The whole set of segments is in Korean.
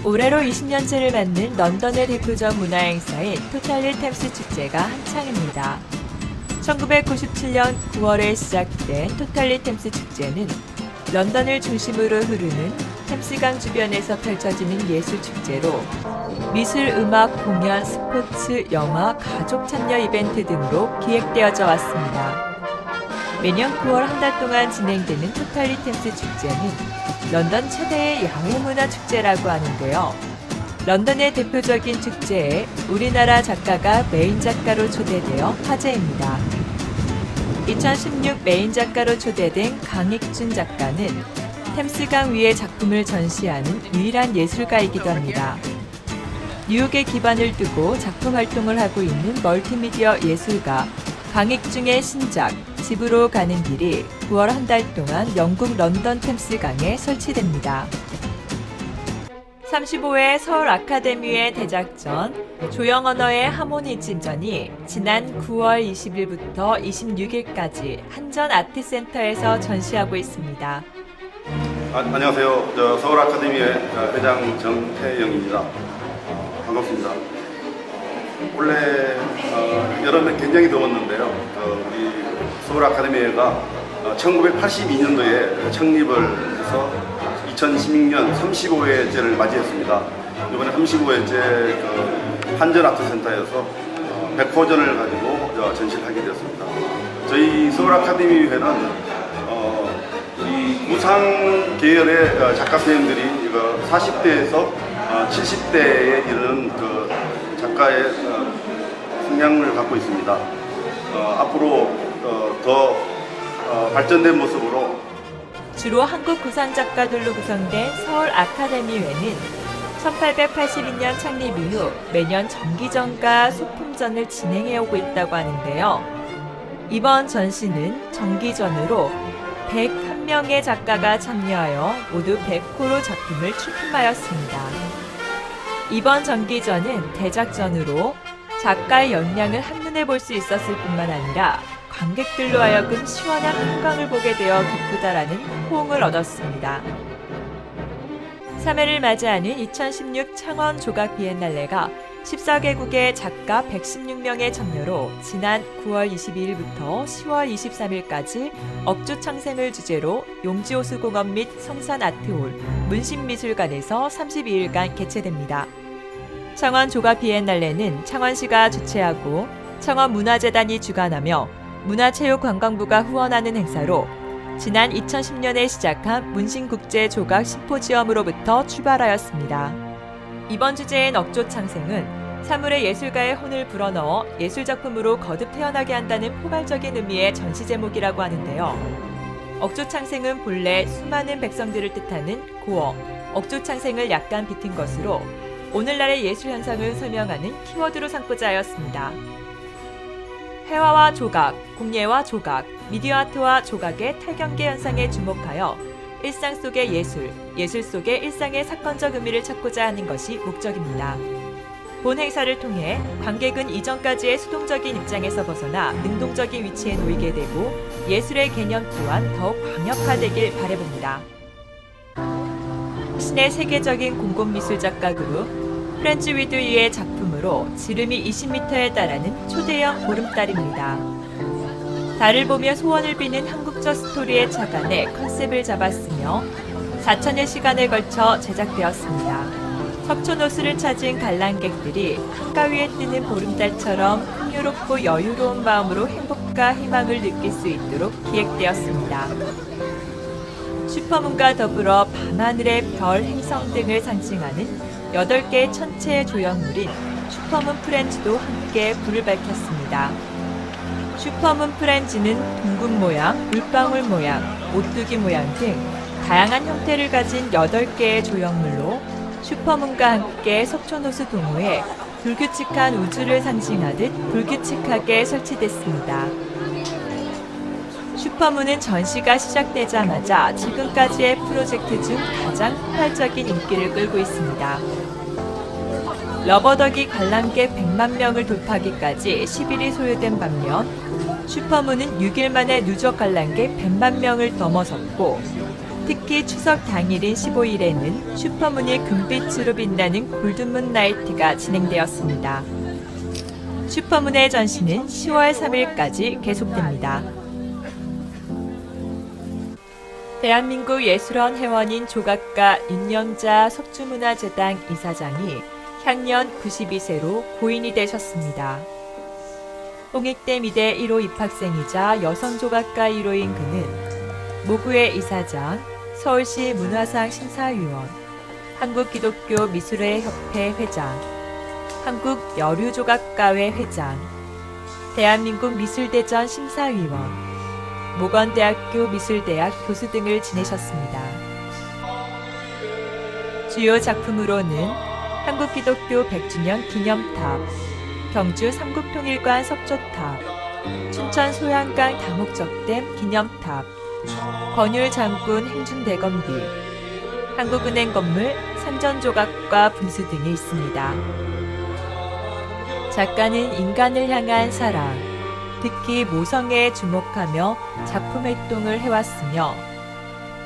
올해로 20년째를 맞는 런던의 대표적 문화행사인 토탈리 템스 축제가 한창입니다. 1997년 9월에 시작된 토탈리 템스 축제는 런던을 중심으로 흐르는 템스강 주변에서 펼쳐지는 예술 축제로 미술, 음악, 공연, 스포츠, 영화, 가족 참여 이벤트 등으로 기획되어져 왔습니다. 매년 9월 한 달 동안 진행되는 토탈리 템스 축제는 런던 최대의 야외 문화 축제라고 하는데요. 런던의 대표적인 축제에 우리나라 작가가 메인 작가로 초대되어 화제입니다. 2016 메인 작가로 초대된 강익준 작가는 템스강 위의 작품을 전시하는 유일한 예술가이기도 합니다. 뉴욕에 기반을 두고 작품 활동을 하고 있는 멀티미디어 예술가 강익준의 신작 집으로 가는 길이 9월 한 달 동안 영국 런던 템스강에 설치됩니다. 35회 서울 아카데미의 대작전 조형언어의 하모니즘전이 지난 9월 20일부터 26일까지 한전 아트센터에서 전시하고 있습니다. 안녕하세요. 서울 아카데미의 회장 정태영입니다. 반갑습니다. 올해 여름에 굉장히 더웠는데요. 우리 서울 아카데미가 1982년도에 창립을 해서 2016년 35회째를 맞이했습니다. 이번에 35회째 한전 아트센터에서 백호전을 가지고 전시를 하게 되었습니다. 저희 서울 아카데미회는 이 무상 계열의 작가 선생님들이 40대에서 70대에 이르는 그 작가의 성향을 갖고 있습니다. 앞으로 더 발전된 모습으로 주로 한국 구상 작가들로 구성된 서울 아카데미회는 1882년 창립 이후 매년 정기전과 소품전을 진행해오고 있다고 하는데요. 이번 전시는 정기전으로 101명의 작가가 참여하여 모두 100호로 작품을 출품하였습니다. 이번 정기전은 대작전으로 작가의 역량을 한눈에 볼 수 있었을 뿐만 아니라 관객들로 하여금 시원한 한강을 보게 되어 기쁘다라는 호응을 얻었습니다. 3회를 맞이하는 2016 창원 조각 비엔날레가 14개국의 작가 116명의 참여로 지난 9월 22일부터 10월 23일까지 억주창생을 주제로 용지호수공원 및 성산아트홀, 문신미술관에서 32일간 개최됩니다. 창원 조각 비엔날레는 창원시가 주최하고 창원문화재단이 주관하며 문화체육관광부가 후원하는 행사로 지난 2010년에 시작한 문신국제조각 심포지엄으로부터 출발하였습니다. 이번 주제인 억조창생은 사물의 예술가의 혼을 불어넣어 예술작품으로 거듭 태어나게 한다는 포괄적인 의미의 전시 제목이라고 하는데요. 억조창생은 본래 수많은 백성들을 뜻하는 고어, 억조창생을 약간 비튼 것으로 오늘날의 예술 현상을 설명하는 키워드로 삼고자 하였습니다. 회화와 조각, 공예와 조각, 미디어 아트와 조각의 탈경계 현상에 주목하여 일상 속의 예술, 예술 속의 일상의 사건적 의미를 찾고자 하는 것이 목적입니다. 본 행사를 통해 관객은 이전까지의 수동적인 입장에서 벗어나 능동적인 위치에 놓이게 되고 예술의 개념 또한 더욱 광역화되길 바라봅니다. 신의 세계적인 공공미술 작가 그룹 프렌즈 위드위의 작품으로 지름이 20m에 달하는 초대형 보름달입니다. 달을 보며 소원을 비는 한국적 스토리의 착안에 컨셉을 잡았으며 4천여 시간에 걸쳐 제작되었습니다. 석촌호수를 찾은 관람객들이 한가위에 뜨는 보름달처럼 풍요롭고 여유로운 마음으로 행복과 희망을 느낄 수 있도록 기획되었습니다. 슈퍼문과 더불어 밤하늘의 별, 행성 등을 상징하는 8개의 천체의 조형물인 슈퍼문 프렌즈도 함께 불을 밝혔습니다. 슈퍼문 프렌즈는 둥근 모양, 물방울 모양, 오뚜기 모양 등 다양한 형태를 가진 8개의 조형물로 슈퍼문과 함께 석촌호수 동호에 불규칙한 우주를 상징하듯 불규칙하게 설치됐습니다. 슈퍼문은 전시가 시작되자마자 지금까지의 프로젝트 중 가장 폭발적인 인기를 끌고 있습니다. 러버덕이 관람객 100만 명을 돌파하기까지 10일이 소요된 반면 슈퍼문은 6일 만에 누적 관람객 100만 명을 넘어섰고 특히 추석 당일인 15일에는 슈퍼문이 금빛으로 빛나는 골든문 나이트가 진행되었습니다. 슈퍼문의 전시는 10월 3일까지 계속됩니다. 대한민국 예술원 회원인 조각가 윤영자 석주문화재단 이사장이 향년 92세로 고인이 되셨습니다. 홍익대 미대 1호 입학생이자 여성조각가 1호인 그는 모구의 이사장, 서울시 문화상 심사위원, 한국기독교미술회 회장, 한국여류조각가회 회장, 대한민국 미술대전 심사위원, 모건대학교 미술대학 교수 등을 지내셨습니다. 주요 작품으로는 한국기독교 100주년 기념탑, 경주 삼국통일관 석조탑, 춘천 소양강 다목적댐 기념탑, 권율 장군 행준대건비, 한국은행 건물 상전조각과 분수 등이 있습니다. 작가는 인간을 향한 사랑, 특히 모성애에 주목하며 작품 활동을 해왔으며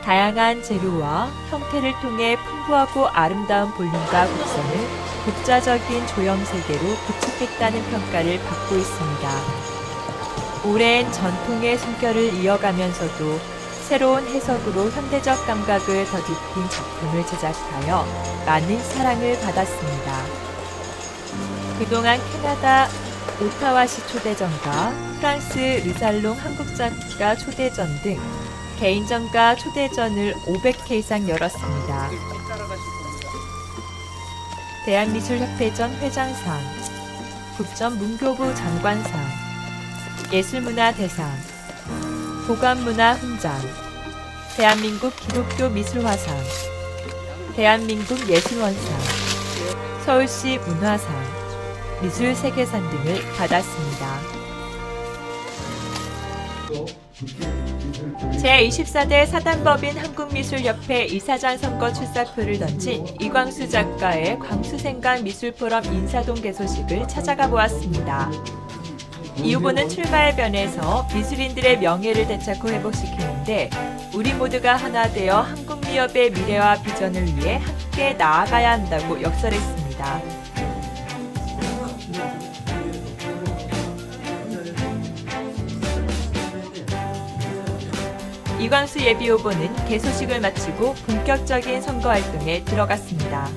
다양한 재료와 형태를 통해 풍부하고 아름다운 볼륨과 곡선을 독자적인 조형 세계로 구축했다는 평가를 받고 있습니다. 오랜 전통의 숨결을 이어가면서도 새로운 해석으로 현대적 감각을 더딥힌 작품을 제작하여 많은 사랑을 받았습니다. 그동안 캐나다 오타와시 초대전과 프랑스 르살롱 한국작가 초대전 등 개인전과 초대전을 500회 이상 열었습니다. 대한미술협회전 회장상, 국전 문교부 장관상, 예술문화대상, 보관문화 훈장, 대한민국 기독교 미술화상, 대한민국 예술원상, 서울시 문화상, 미술세계산 등을 받았습니다. 제24대 사단법인 한국미술협회 이사장 선거 출사표를 던진 이광수 작가의 광수생각 미술포럼 인사동 개소식을 찾아가 보았습니다. 이 후보는 출마해변에서 미술인들의 명예를 되찾고 회복시키는데 우리 모두가 하나 되어 한국미협의 미래와 비전을 위해 함께 나아가야 한다고 역설했습니다. 이광수 예비후보는 개소식을 마치고 본격적인 선거 활동에 들어갔습니다.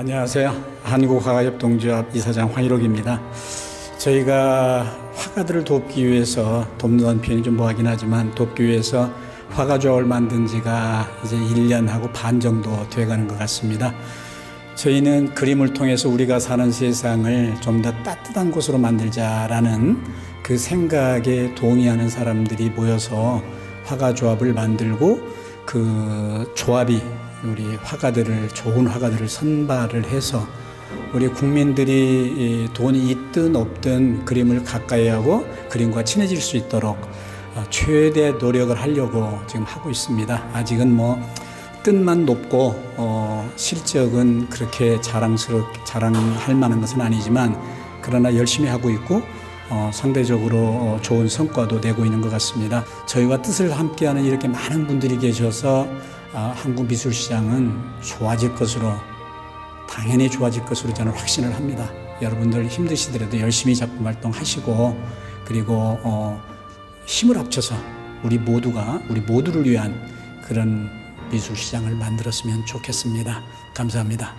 안녕하세요. 한국화가협동조합 이사장 황일옥입니다. 저희가 화가들을 돕기 위해서 돕는 표현이 좀 뭐하긴 하지만 돕기 위해서 화가조합을 만든 지가 이제 1년하고 반 정도 돼가는 것 같습니다. 저희는 그림을 통해서 우리가 사는 세상을 좀 더 따뜻한 곳으로 만들자라는 그 생각에 동의하는 사람들이 모여서 화가조합을 만들고 그 조합이 우리 화가들을 좋은 화가들을 선발을 해서 우리 국민들이 돈이 있든 없든 그림을 가까이 하고 그림과 친해질 수 있도록 최대 노력을 하려고 지금 하고 있습니다. 아직은 뭐 뜻만 높고 실적은 그렇게 자랑할 만한 것은 아니지만 그러나 열심히 하고 있고 상대적으로 좋은 성과도 내고 있는 것 같습니다. 저희와 뜻을 함께하는 이렇게 많은 분들이 계셔서 한국 미술시장은 좋아질 것으로 당연히 좋아질 것으로 저는 확신을 합니다. 여러분들 힘드시더라도 열심히 작품 활동하시고 그리고 힘을 합쳐서 우리 모두를 위한 그런 미술 시장을 만들었으면 좋겠습니다. 감사합니다.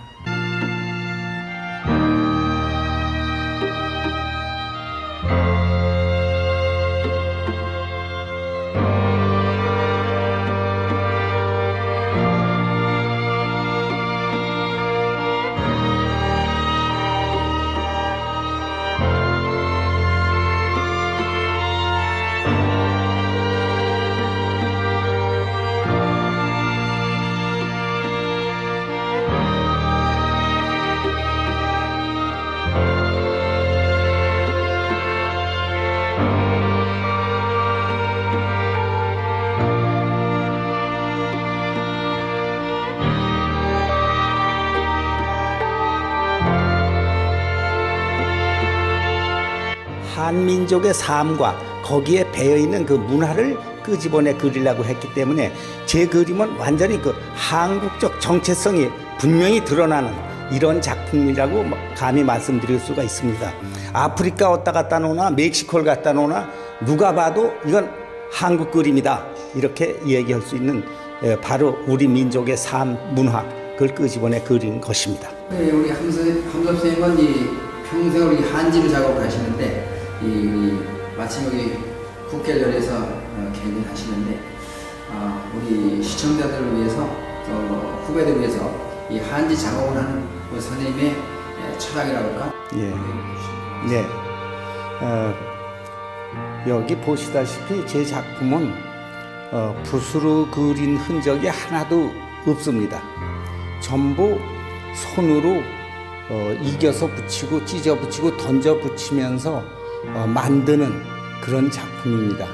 한민족의 삶과 거기에 배어있는 그 문화를 끄집어내 그리려고 했기 때문에 제 그림은 완전히 그 한국적 정체성이 분명히 드러나는 이런 작품이라고 감히 말씀드릴 수가 있습니다. 아프리카 왔다 갔다 노나 멕시코를 갔다 노나 누가 봐도 이건 한국 그림이다 이렇게 얘기할 수 있는 바로 우리 민족의 삶, 문화 그걸 끄집어내 그린 것입니다. 네, 우리 함섭 선생님은 이 평생을 이 한지를 작업을 하시는데 마침 여기 국계절에서 개근하시는데 우리 시청자들을 위해서 또 후배들을 위해서 이 한지 작업을 하는 우리 선생님의 철학이라고 할까? 예. 여기 보시다시피 제 작품은 붓으로 그린 흔적이 하나도 없습니다. 전부 손으로 이겨서 붙이고 찢어 붙이고 던져 붙이면서 만드는 그런 작품입니다.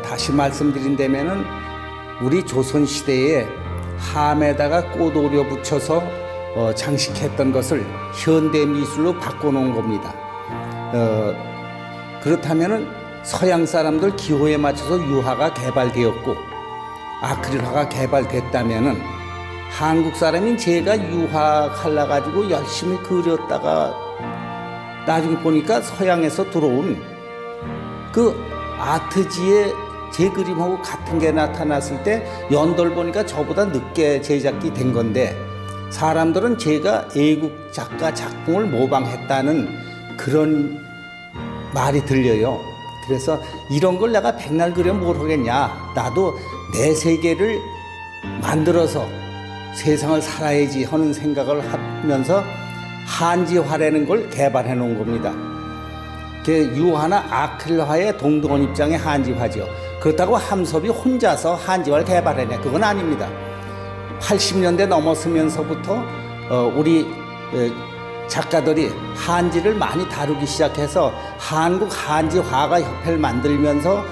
다시 말씀드린다면은 우리 조선시대에 함에다가 꽃 오려 붙여서 장식했던 것을 현대 미술로 바꿔놓은 겁니다. 그렇다면은 서양 사람들 기호에 맞춰서 유화가 개발되었고 아크릴화가 개발됐다면은 한국 사람인 제가 유화 칼라 가지고 열심히 그렸다가 나중에 보니까 서양에서 들어온 그 아트지에 제 그림하고 같은 게 나타났을 때 연돌 보니까 저보다 늦게 제작이 된 건데 사람들은 제가 애국 작가 작품을 모방했다는 그런 말이 들려요. 그래서 이런 걸 내가 백날 그려 뭘 하겠냐. 나도 내 세계를 만들어서 세상을 살아야지 하는 생각을 하면서 한지화라는 걸 개발해 놓은 겁니다. 유화나 아크릴화의 동등한 입장의 한지화죠. 그렇다고 함섭이 혼자서 한지화를 개발했냐? 그건 아닙니다. 80년대 넘었으면서부터 우리 작가들이 한지를 많이 다루기 시작해서 한국 한지화가 협회를 만들면서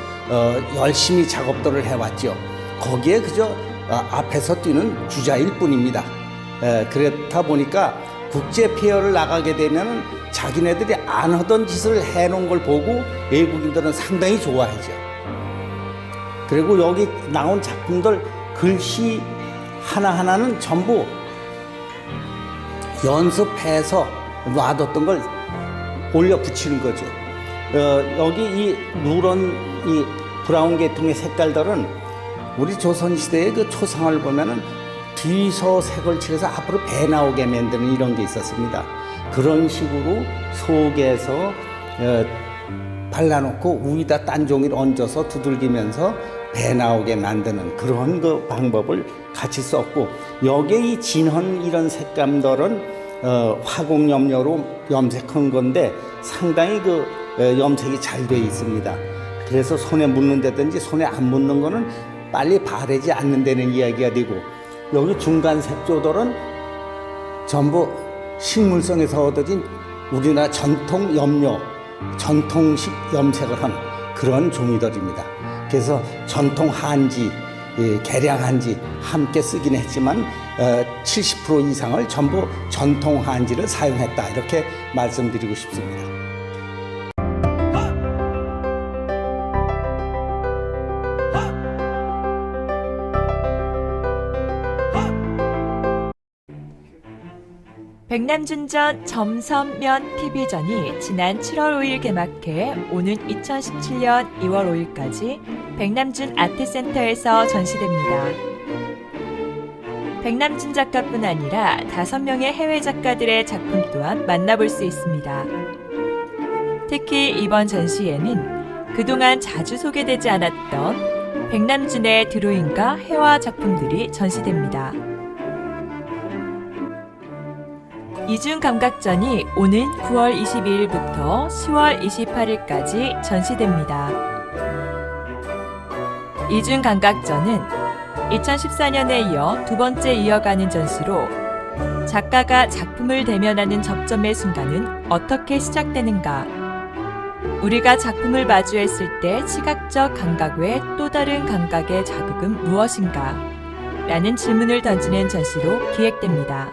열심히 작업들을 해왔죠. 거기에 그저 앞에서 뛰는 주자일 뿐입니다. 그렇다 보니까 국제 페어를 나가게 되면 자기네들이 안 하던 짓을 해놓은 걸 보고 외국인들은 상당히 좋아하죠. 그리고 여기 나온 작품들 글씨 하나하나는 전부 연습해서 놔뒀던 걸 올려 붙이는 거죠. 여기 이 누런 이 브라운 계통의 색깔들은 우리 조선시대의 그 초상을 보면은 뒤서 색을 칠해서 앞으로 배 나오게 만드는 이런 게 있었습니다. 그런 식으로 속에서 발라놓고 위에다 딴 종이를 얹어서 두들기면서 배 나오게 만드는 그런 그 방법을 같이 썼고 여기에 이 진한 이런 색감들은 화공염료로 염색한 건데 상당히 그 염색이 잘 돼 있습니다. 그래서 손에 묻는다든지 손에 안 묻는 거는 빨리 바르지 않는다는 이야기가 되고 여기 중간 색조들은 전부 식물성에서 얻어진 우리나라 전통 염료, 전통식 염색을 한 그런 종이들입니다. 그래서 전통 한지, 개량 한지 함께 쓰긴 했지만 70% 이상을 전부 전통 한지를 사용했다 이렇게 말씀드리고 싶습니다. 백남준전 점선면 TV전이 지난 7월 5일 개막해 오는 2017년 2월 5일까지 백남준 아트센터에서 전시됩니다. 백남준 작가뿐 아니라 5명의 해외 작가들의 작품 또한 만나볼 수 있습니다. 특히 이번 전시에는 그동안 자주 소개되지 않았던 백남준의 드로잉과 회화 작품들이 전시됩니다. 이중감각전이 오는 9월 22일부터 10월 28일까지 전시됩니다. 이중감각전은 2014년에 이어 두 번째 이어가는 전시로 작가가 작품을 대면하는 접점의 순간은 어떻게 시작되는가? 우리가 작품을 마주했을 때 시각적 감각 외 또 다른 감각의 자극은 무엇인가? 라는 질문을 던지는 전시로 기획됩니다.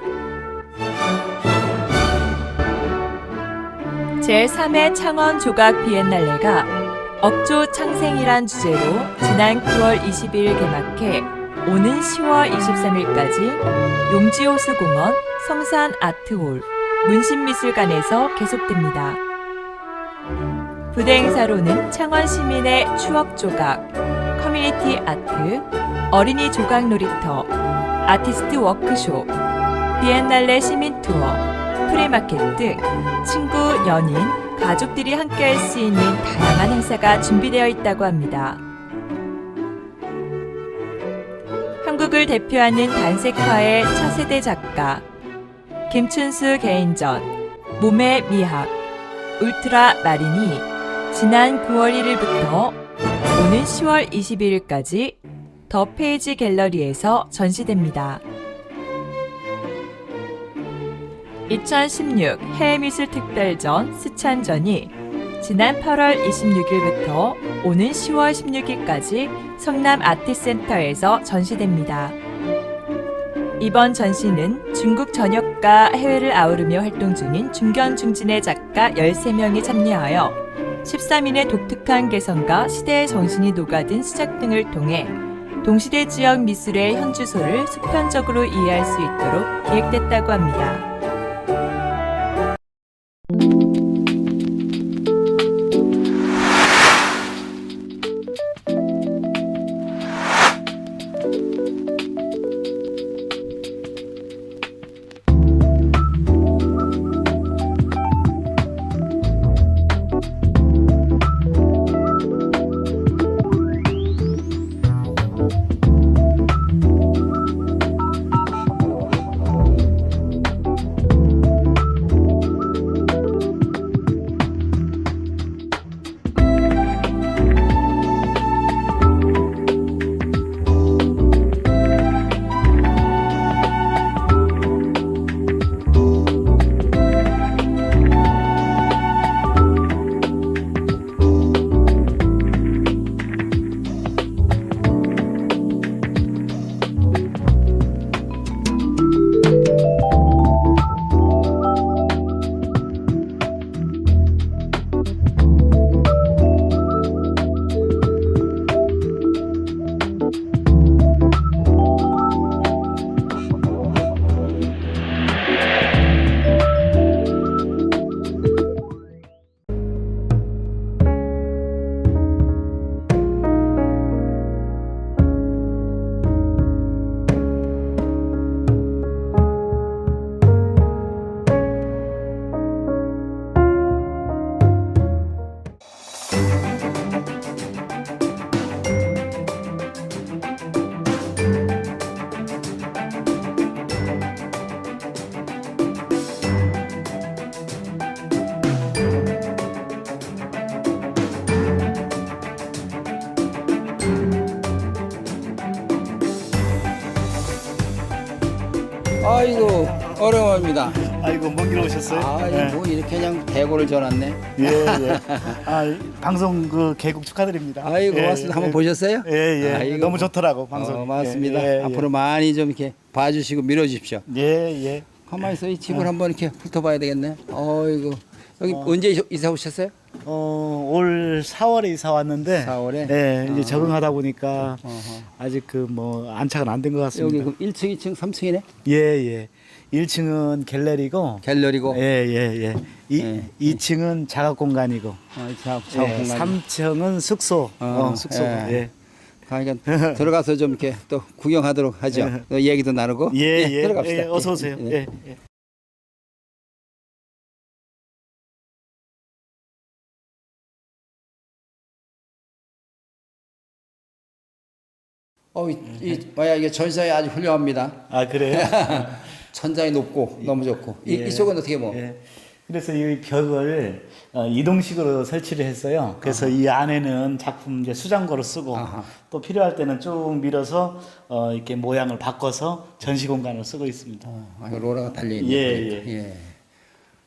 제3회 창원 조각 비엔날레가 억조 창생이란 주제로 지난 9월 22일 개막해 오는 10월 23일까지 용지호수공원 성산 아트홀 문신미술관에서 계속됩니다. 부대 행사로는 창원 시민의 추억 조각, 커뮤니티 아트, 어린이 조각 놀이터, 아티스트 워크숍, 비엔날레 시민 투어, 프리마켓 등 친구, 연인, 가족들이 함께할 수 있는 다양한 행사가 준비되어 있다고 합니다. 한국을 대표하는 단색화의 차세대 작가 김춘수 개인전, 몸의 미학, 울트라 마린이 지난 9월 1일부터 오는 10월 22일까지 더 페이지 갤러리에서 전시됩니다. 2016 해외미술특별전 스찬전이 지난 8월 26일부터 오는 10월 16일까지 성남 아트센터에서 전시됩니다. 이번 전시는 중국 전역과 해외를 아우르며 활동 중인 중견중진의 작가 13명이 참여하여 13인의 독특한 개성과 시대의 정신이 녹아든 수작 등을 통해 동시대 지역 미술의 현주소를 수평적으로 이해할 수 있도록 기획됐다고 합니다. 아이고 어려워합니다. 아이고 먼 길 오셨어요? 아이고 뭐 이렇게 그냥 대고를 전왔네. 예, 예. 아, 방송 그 개국 축하드립니다. 아이고 예, 고맙습니다. 예. 한번 보셨어요? 예, 예. 아이고, 너무 좋더라고 방송. 맞습니다. 예, 예, 앞으로 많이 좀 이렇게 봐주시고 밀어주십시오. 예, 예. 가만히 있어 이 집을 한번 이렇게 훑어봐야 되겠네. 어이구 여기 언제 이사 오셨어요? 올 4월에 이사 왔는데 4월에? 예, 이제 적응하다 보니까 아직 그 뭐 안착은 안 된 것 같습니다. 여기 그럼 1층, 2층, 3층이네? 예, 예. 1층은 갤러리고 갤러리고. 예. 예. 2층은 작업 공간이고 작업 예, 공간. 3층은 숙소. 숙소. 예. 예. 그러니까 들어가서 좀 이렇게 또 구경하도록 하죠. 또 얘기도 나누고. 예. 들어갑시다. 예, 어서 오세요. 예. 예. 뭐야 이게 전시장이 아주 훌륭합니다. 아, 그래요? 천장이 높고 너무 좋고. 예. 이쪽은 어떻게 뭐? 예. 그래서 이 벽을 이동식으로 설치를 했어요. 그래서 이 안에는 작품 이제 수장고로 쓰고 아하. 또 필요할 때는 쭉 밀어서 이렇게 모양을 바꿔서 전시 공간을 쓰고 있습니다. 이거 로라가 달려 있네. 예.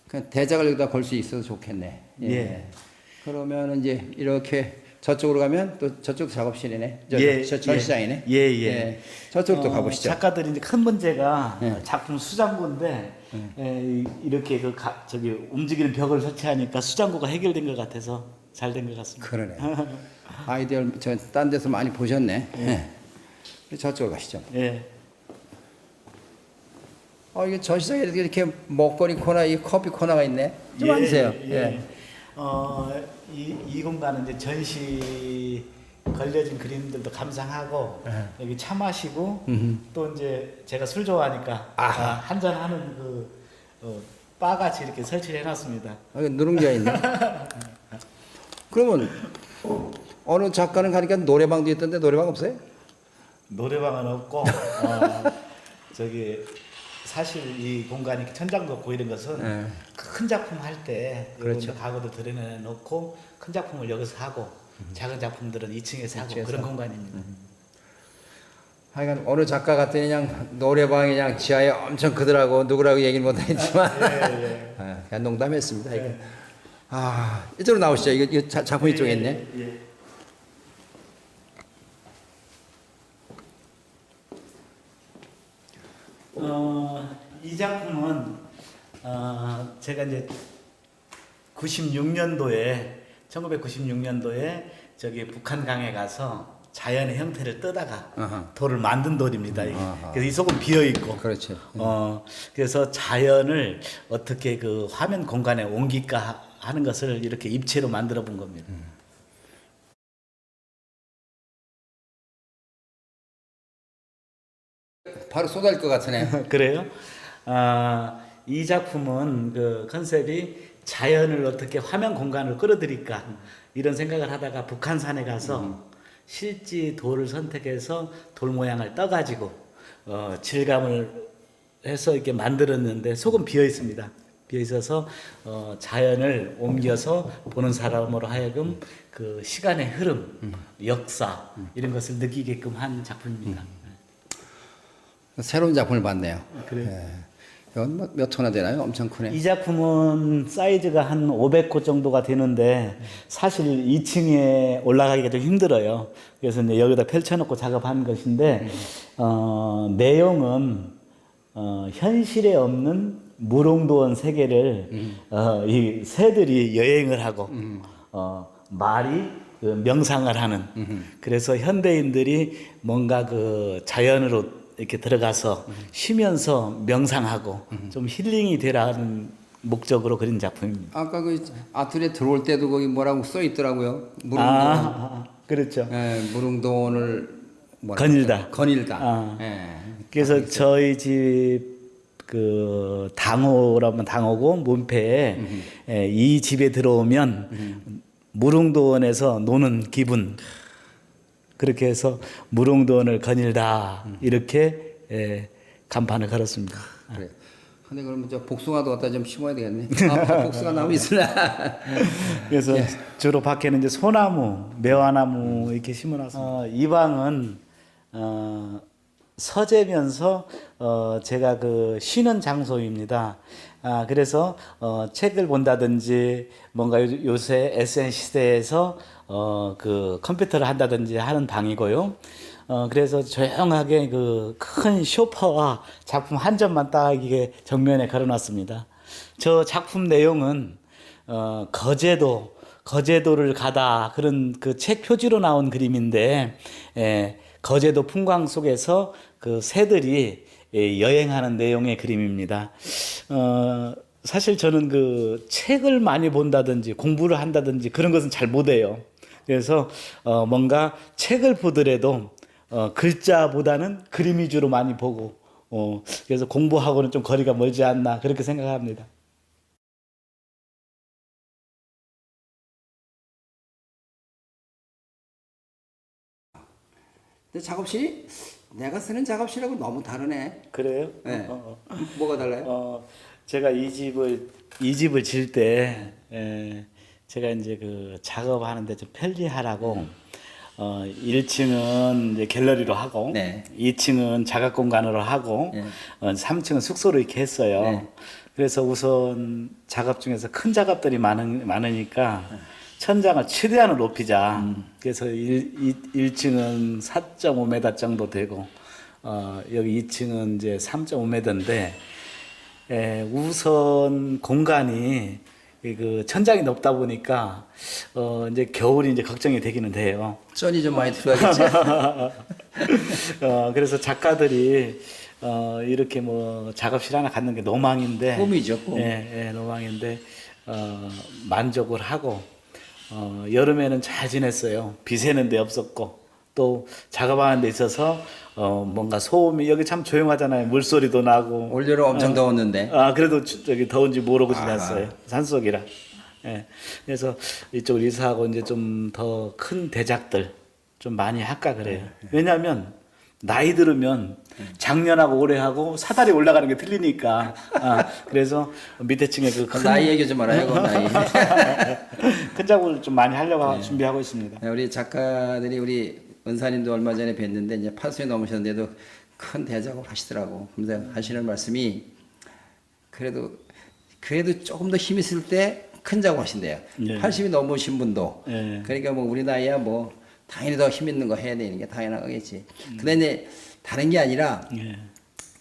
그 대작을 여기다 걸 수 있어서 좋겠네. 예. 그러면 이제 이렇게 저쪽으로 가면 또 저쪽도 작업실이네. 예, 저 전시장이네. 예. 저쪽으로 또 가보시죠. 작가들이 이제 큰 문제가 예. 작품 수장고인데 이렇게 저기 움직이는 벽을 설치하니까 수장고가 해결된 것 같아서 잘 된 것 같습니다. 그러네. 아이디어를 딴 데서 많이 보셨네. 예. 저쪽으로 가시죠. 예. 이게 전시장에 이렇게 먹거리 코너, 이 커피 코너가 있네. 좀 앉으세요. 예. 이 공간은 이제 전시 걸려진 그림들도 감상하고 여기 차 마시고 또 이제 제가 술 좋아하니까 한잔 하는 바같이 이렇게 설치를 해놨습니다. 여기 누룽지가 있네. 그러면 어느 작가는 가니까 노래방도 있던데 노래방 없어요? 노래방은 없고 저기 사실 이 공간이 천장도 없고 이런 것은 큰 작품 할 때 그렇죠. 가구도 들여놓고 큰 작품을 여기서 하고 작은 작품들은 2층에서 하고 2층에서. 그런 공간입니다. 하여간 어느 작가 같더니 그냥 노래방이 그냥 지하에 엄청 크더라고. 누구라고 얘기는 못하겠지만 그냥 농담했습니다. 이거. 이쪽으로 나오시죠. 이거 작품 이쪽에 있네. 이 작품은 제가 이제 1996년도에 저기 북한강에 가서 자연의 형태를 뜨다가 아하. 돌을 만든 돌입니다. 이게. 아하. 그래서 이 속은 비어 있고. 그렇죠. 그래서 자연을 어떻게 그 화면 공간에 옮길까 하는 것을 이렇게 입체로 만들어 본 겁니다. 바로 쏟아질 것 같으네. 그래요? 이 작품은 그 컨셉이 자연을 어떻게 화면 공간을 끌어들일까 이런 생각을 하다가 북한산에 가서 실지 돌을 선택해서 돌 모양을 떠가지고 질감을 해서 이렇게 만들었는데 속은 비어 있습니다. 비어 있어서 자연을 옮겨서 보는 사람으로 하여금 그 시간의 흐름, 역사 이런 것을 느끼게끔 한 작품입니다. 새로운 작품을 봤네요. 그래요? 이건 몇 호나 되나요? 엄청 크네. 이 작품은 사이즈가 한 500호 정도가 되는데 사실 2층에 올라가기가 좀 힘들어요. 그래서 이제 여기다 펼쳐놓고 작업한 것인데 내용은 현실에 없는 무릉도원 세계를 이 새들이 여행을 하고 말이 그 명상을 하는 그래서 현대인들이 뭔가 그 자연으로 이렇게 들어가서 쉬면서 명상하고 좀 힐링이 되라는 목적으로 그린 작품입니다. 아까 그 아틀리에 들어올 때도 거기 뭐라고 써 있더라고요. 무릉도원. 그렇죠. 무릉도원을 거닐다. 거닐다. 그래서 저희 집 그 당호라면 당호고 문패에 이 집에 들어오면 무릉도원에서 노는 기분 그렇게 해서 무릉도원을 거닐다 이렇게 간판을 걸었습니다. 그래. 근데 그러면 저 복숭아도 갖다 좀 심어야 되겠네. 복숭아 나무 있으나. 그래서 주로 밖에는 이제 소나무, 매화나무 이렇게 심어놨습니다. 이 방은 서재면서 제가 그 쉬는 장소입니다. 그래서 책을 본다든지 뭔가 요새 SN 시대에서 그 컴퓨터를 한다든지 하는 방이고요. 그래서 조용하게 그 큰 소파와 작품 한 점만 딱 이게 정면에 걸어놨습니다. 저 작품 내용은 거제도를 가다 그런 그 책 표지로 나온 그림인데 거제도 풍광 속에서 그 새들이 여행하는 내용의 그림입니다. 사실 저는 그 책을 많이 본다든지 공부를 한다든지 그런 것은 잘 못해요. 그래서 뭔가 책을 보더라도 글자보다는 그림 위주로 많이 보고 그래서 공부하고는 좀 거리가 멀지 않나 그렇게 생각합니다. 근데 작업실이 내가 쓰는 작업실하고 너무 다르네. 그래요? 네. 뭐가 달라요? 제가 이 집을 질 때 제가 이제 그 작업하는데 좀 편리하라고 1층은 이제 갤러리로 하고 네. 2층은 작업 공간으로 하고 네. 3층은 숙소로 이렇게 했어요. 네. 그래서 우선 작업 중에서 큰 작업들이 많으니까 천장을 최대한으로 높이자. 그래서 1층은 4.5m 정도 되고 여기 2층은 이제 3.5m인데 우선 공간이 그 천장이 높다 보니까 이제 겨울이 이제 걱정이 되기는 돼요. 쩐이 좀 많이 들어가겠지? 그래서 작가들이 이렇게 뭐 작업실 하나 갖는 게 로망인데 꿈이죠, 꿈. 예, 로망인데 만족을 하고 여름에는 잘 지냈어요. 비 새는 데 없었고 또 작업하는 데 있어서 뭔가 소음이 여기 참 조용하잖아요. 물소리도 나고 올여름 엄청 더웠는데. 그래도 저기 더운지 모르고 지났어요. 산속이라. 예. 그래서 이쪽을 이사하고 이제 좀 더 큰 대작들 좀 많이 할까 그래요. 왜냐하면 나이 들으면 작년하고 올해하고 사다리 올라가는 게 틀리니까. 그래서 밑에 층에 그 큰 나이 얘기 좀 말아요, 그 나이. 큰 작업을 좀 많이 하려고 준비하고 있습니다. 네, 우리 작가들이 우리 은사님도 얼마 전에 뵀는데 이제 80이 넘으셨는데도 큰 대작업을 하시더라고. 그래서 하시는 말씀이 그래도 조금 더 힘 있을 때 큰 작업 하신대요. 네. 80이 넘으신 분도. 네. 그러니까 뭐 우리 나이야 뭐 당연히 더 힘 있는 거 해야 되는 게 당연한 거겠지. 근데 이제 다른 게 아니라 예.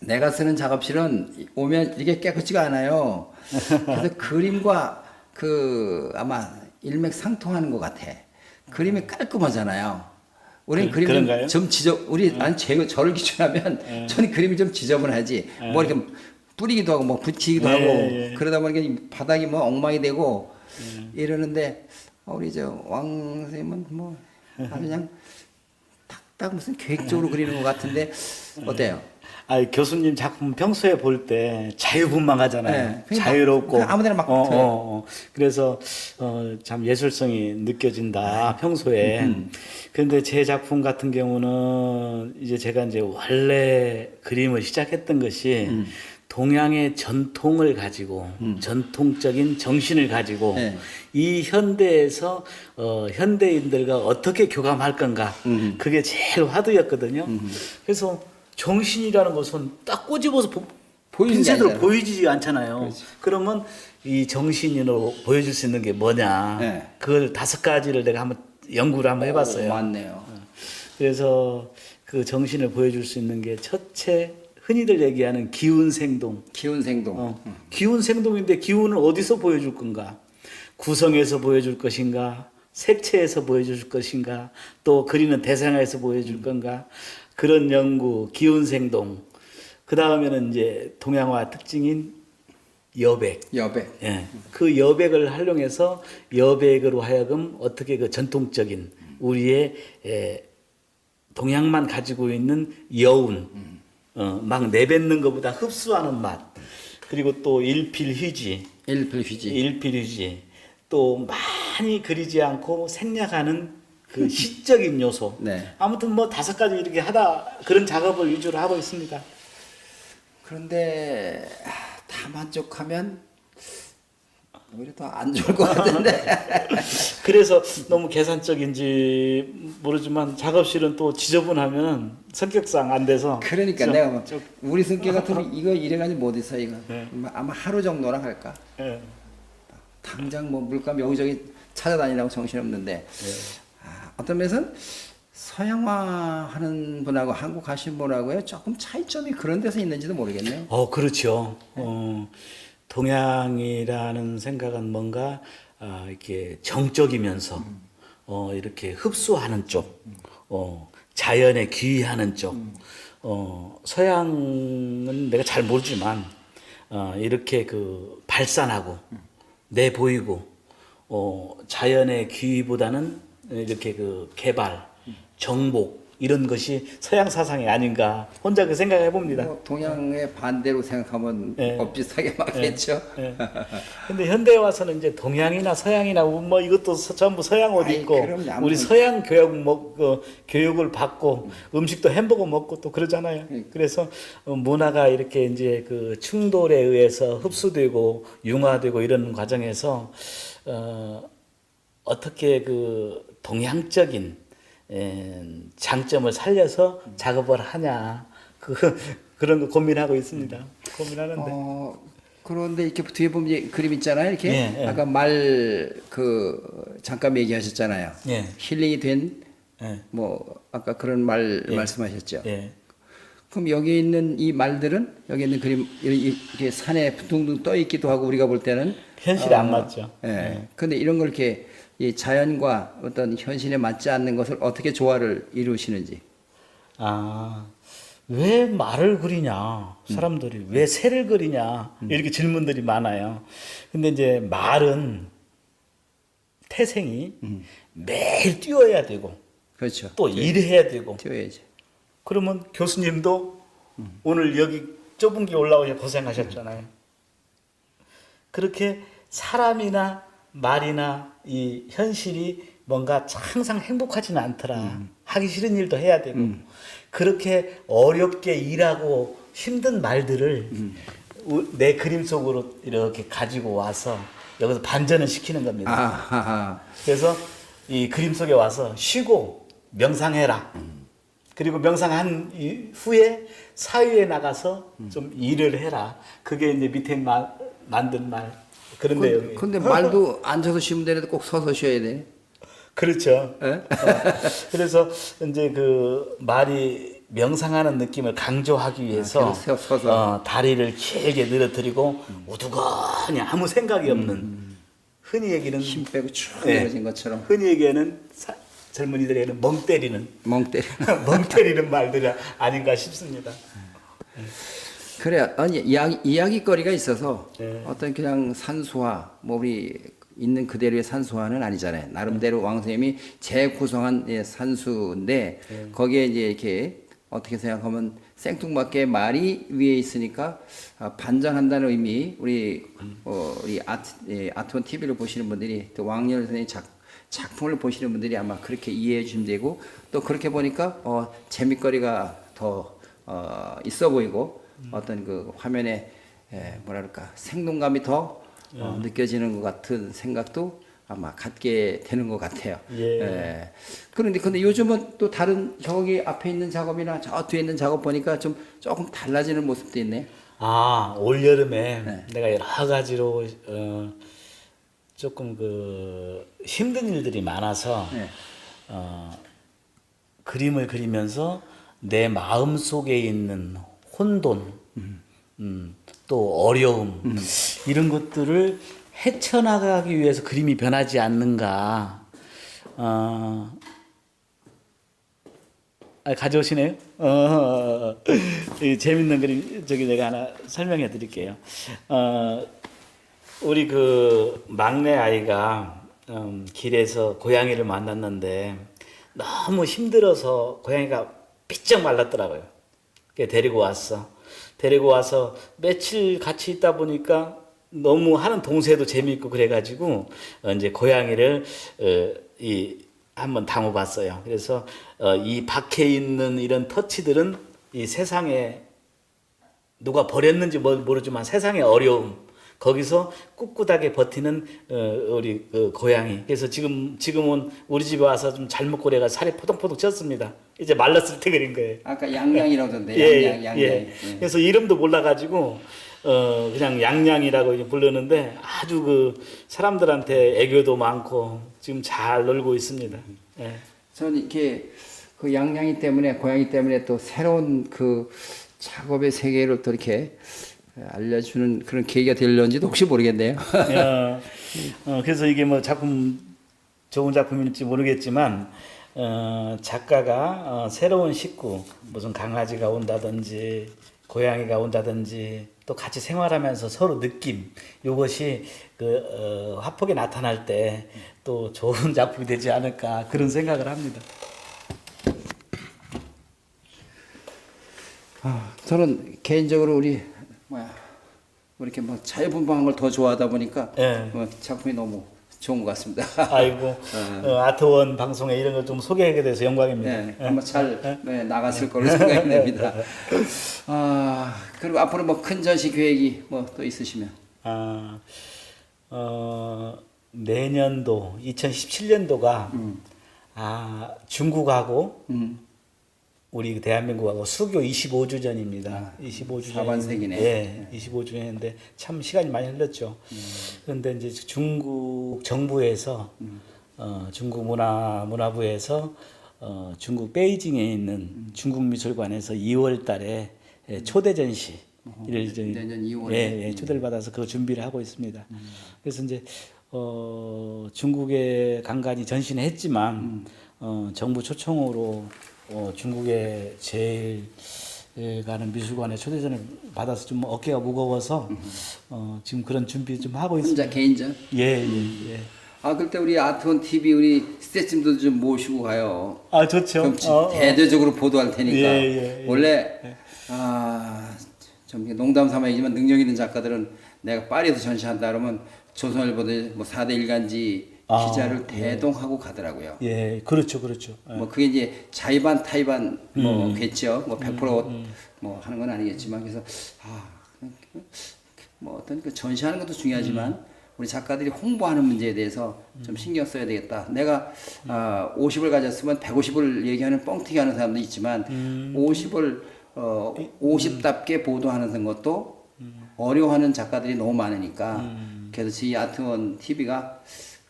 내가 쓰는 작업실은 오면 이게 깨끗지가 않아요. 그래서 그림과 그 아마 일맥상통하는 것 같아. 그림이 깔끔하잖아요. 우리는 그런가요? 그림이 좀 저를 기준하면 저는 그림이 좀 지저분하지. 뭐 이렇게 뿌리기도 하고 뭐 붙이기도 하고 그러다 보니까 이 바닥이 뭐 엉망이 되고 이러는데 우리 저 왕 선생님은 뭐 아주 그냥 딱 무슨 계획적으로 그리는 것 같은데 어때요? 교수님 작품 평소에 볼 때 자유분방하잖아요. 네, 그러니까 자유롭고 그냥 아무데나 막 그래서 참 예술성이 느껴진다 평소에. 그런데 제 작품 같은 경우는 이제 제가 이제 원래 그림을 시작했던 것이 동양의 전통을 가지고 전통적인 정신을 가지고 네. 이 현대에서 현대인들과 어떻게 교감할 건가 그게 제일 화두였거든요. 그래서 정신이라는 것은 딱 꼬집어서 보이는 게 핀셋으로 아니잖아. 보이지 않잖아요. 그러면 이 정신으로 보여줄 수 있는 게 뭐냐. 네. 그걸 5가지를 내가 한번 연구를 한번 해봤어요. 맞네요. 그래서 그 정신을 보여줄 수 있는 게 첫째 흔히들 얘기하는 기운생동. 기운생동. 기운생동인데 기운을 어디서 보여줄 건가? 구성에서 보여줄 것인가? 색채에서 보여줄 것인가? 또 그리는 대상에서 보여줄 건가? 그런 연구, 기운생동. 그 다음에는 이제 동양화 특징인 여백. 여백. 예. 그 여백을 활용해서 여백으로 하여금 어떻게 그 전통적인 우리의 동양만 가지고 있는 여운, 막 내뱉는 것보다 흡수하는 맛. 그리고 또 일필휘지. 일필휘지. 또 많이 그리지 않고 생략하는 그 시적인 요소. 네. 아무튼 뭐 5가지 이렇게 하다 그런 작업을 위주로 하고 있습니다. 그런데 다 만족하면 오히려 더 안 좋을 것 같은데. 그래서 너무 계산적인지 모르지만 작업실은 또 지저분하면 성격상 안 돼서. 그러니까 좀- 내가 뭐 우리 성격 같으면 이거 이래가지고 못 있어 이거. 네. 아마 하루 정도나 할까. 예. 당장 뭐 물감 여기저기 찾아다니라고 정신없는데 어떤 면에서는 서양화하는 분하고 한국 하신 분하고요 조금 차이점이 그런 데서 있는지도 모르겠네요. 그렇죠. 동양이라는 생각은 뭔가 이렇게 정적이면서 이렇게 흡수하는 쪽, 자연에 귀의하는 쪽, 서양은 내가 잘 모르지만 이렇게 그 발산하고 내보이고 자연의 귀보다는 이렇게 그 개발, 정복 이런 것이 서양 사상이 아닌가 혼자 그 생각해 봅니다. 뭐 동양의 반대로 생각하면 예. 비슷하게 맞겠죠. 예. 근데 현대에 와서는 이제 동양이나 서양이나 뭐 이것도 전부 서양 옷 아이, 입고 그럼요. 아무튼- 우리 서양 교육을 받고 음식도 햄버거 먹고 또 그러잖아요. 그래서 문화가 이렇게 이제 그 충돌에 의해서 흡수되고 융화되고 이런 과정에서 어떻게 그 동양적인 장점을 살려서 작업을 하냐 그런 거 고민하고 있습니다. 고민하는데. 그런데 이렇게 뒤에 보면 이제 그림 있잖아요. 이렇게 예, 예. 아까 잠깐 얘기하셨잖아요. 예. 힐링이 된 예. 뭐 아까 그런 말 말씀하셨죠. 예. 그럼 여기 있는 이 말들은 여기 있는 그림 이렇게 산에 둥둥 떠 있기도 하고 우리가 볼 때는 현실에 안 맞죠. 예. 근데 이런 걸 이렇게 이 자연과 어떤 현실에 맞지 않는 것을 어떻게 조화를 이루시는지. 왜 말을 그리냐? 사람들이 왜 새를 그리냐? 이렇게 질문들이 많아요. 근데 이제 말은 태생이 매일 뛰어야 되고 그렇죠. 또 일해야 되고 튀어야죠. 그러면 교수님도 오늘 여기 좁은 길 올라오셔 고생하셨잖아요. 그렇게 사람이나 말이나 이 현실이 뭔가 항상 행복하지는 않더라. 하기 싫은 일도 해야 되고 그렇게 어렵게 일하고 힘든 말들을 내 그림 속으로 이렇게 가지고 와서 여기서 반전을 시키는 겁니다. 아하하. 그래서 이 그림 속에 와서 쉬고 명상해라. 그리고 명상한 후에 사회에 나가서 좀 일을 해라. 그게 이제 밑에 만든 말 그런 내용이에요. 근데 말도 앉아서 쉬면 되는데 꼭 서서 쉬어야 돼. 그렇죠. 그래서 이제 그 말이 명상하는 느낌을 강조하기 위해서 그래서 서서. 다리를 길게 늘어뜨리고 우두거니 아무 생각이 없는 흔히 얘기는 힘 빼고 쭉 네. 내려진 것처럼 흔히 얘기하는 젊은이들에게는 멍 때리는 멍 때려. 멍 때리는 말들이 아닌가 싶습니다. 그래, 아니 이야기거리가 있어서 네. 어떤 그냥 산수화, 뭐 우리 있는 그대로의 산수화는 아니잖아요. 나름대로 왕 선생님이 재구성한 산수인데 거기에 이제 이렇게 어떻게 생각하면 생뚱맞게 말이 위에 있으니까 반전한다는 의미 우리 아트원 TV를 보시는 분들이 또 왕열 선생님 작품을 보시는 분들이 아마 그렇게 이해해 주시면 되고 또 그렇게 보니까 재밌거리가 더 있어 보이고 어떤 그 화면에 뭐랄까 생동감이 더 느껴지는 것 같은 생각도 아마 갖게 되는 것 같아요. 예. 근데 요즘은 또 다른 저기 앞에 있는 작업이나 저 뒤에 있는 작업 보니까 좀 조금 달라지는 모습도 있네. 올 여름에 내가 여러 가지로 조금 그 힘든 일들이 많아서 그림을 그리면서 내 마음 속에 있는 혼돈, 또 어려움 이런 것들을 헤쳐나가기 위해서 그림이 변하지 않는가. 가져오시네요. 이 재밌는 그림 저기 내가 하나 설명해 드릴게요. 우리 그 막내 아이가 길에서 고양이를 만났는데 너무 힘들어서 고양이가 삐쩍 말랐더라고요. 그래서 데리고 와서 며칠 같이 있다 보니까 너무 하는 동생도 재미있고 그래가지고 이제 고양이를 한번 담아봤어요. 그래서 이 밖에 있는 이런 터치들은 이 세상에 누가 버렸는지 모르지만 세상의 어려움 거기서 꿋꿋하게 버티는 우리 고양이. 그래서 지금은 우리 집에 와서 좀 잘 먹고 그래가 살이 포동포동 쪘습니다. 이제 말랐을 때 그린 거예요. 아까 양양이라던데. 양양. 그래서 이름도 몰라가지고 그냥 양양이라고 부르는데 아주 그 사람들한테 애교도 많고 지금 잘 놀고 있습니다. 예. 저는 이렇게 그 양양이 때문에 고양이 때문에 또 새로운 그 작업의 세계를 또 이렇게 알려주는 그런 계기가 되려는지도 혹시 모르겠네요. 그래서 이게 뭐 좋은 작품일지 모르겠지만 작가가 새로운 식구, 무슨 강아지가 온다든지 고양이가 온다든지 또 같이 생활하면서 서로 느낌, 이것이 그 화폭에 나타날 때 또 좋은 작품이 되지 않을까 그런 생각을 합니다. 저는 개인적으로 우리 이렇게 뭐 자유분방한 걸 더 좋아하다 보니까 예. 작품이 너무 좋은 것 같습니다. 아이고 아트원 방송에 이런 걸 좀 소개하게 돼서 영광입니다. 네, 한번 잘 나갔을 거로 생각이 됩니다. 그리고 앞으로 뭐 큰 전시 계획이 뭐 또 있으시면? 내년도 2017년도가 중국하고 우리 대한민국하고 수교 25주년입니다. 25주년. 4반세기네. 예, 25주년인데 참 시간이 많이 흘렀죠. 그런데 이제 중국 정부에서 중국 문화부에서 중국 베이징에 있는 중국미술관에서 2월 달에 초대 전시를 내년 2월에 예, 초대를 받아서 그 준비를 하고 있습니다. 그래서 이제 중국에 간간히 전시는 했지만 정부 초청으로 중국에 제일 가는 미술관에 초대전을 받아서 좀 어깨가 무거워서 지금 그런 준비 좀 하고 있습니다. 혼자 개인전? 예. 그때 우리 아트원 TV 우리 스태프님도 좀 모시고 가요. 좋죠. 그럼 대대적으로 보도할 테니까. 예. 원래 좀 농담 삼아 얘기지만 능력 있는 작가들은 내가 파리에서 전시한다 그러면 조선일보도 뭐 4대 일간지 기자를 대동하고 가더라고요. 예, 그렇죠. 예. 뭐 그게 이제 자의반 타의반 뭐겠죠. 뭐 100% 뭐 하는 건 아니겠지만 그래서 뭐 어떤 그 전시하는 것도 중요하지만 우리 작가들이 홍보하는 문제에 대해서 좀 신경 써야 되겠다. 내가 50을 가졌으면 150을 얘기하는 뻥튀기 하는 사람도 있지만 50을 50답게 보도하는 것도 어려워하는 작가들이 너무 많으니까 그래서 이 아트원 TV가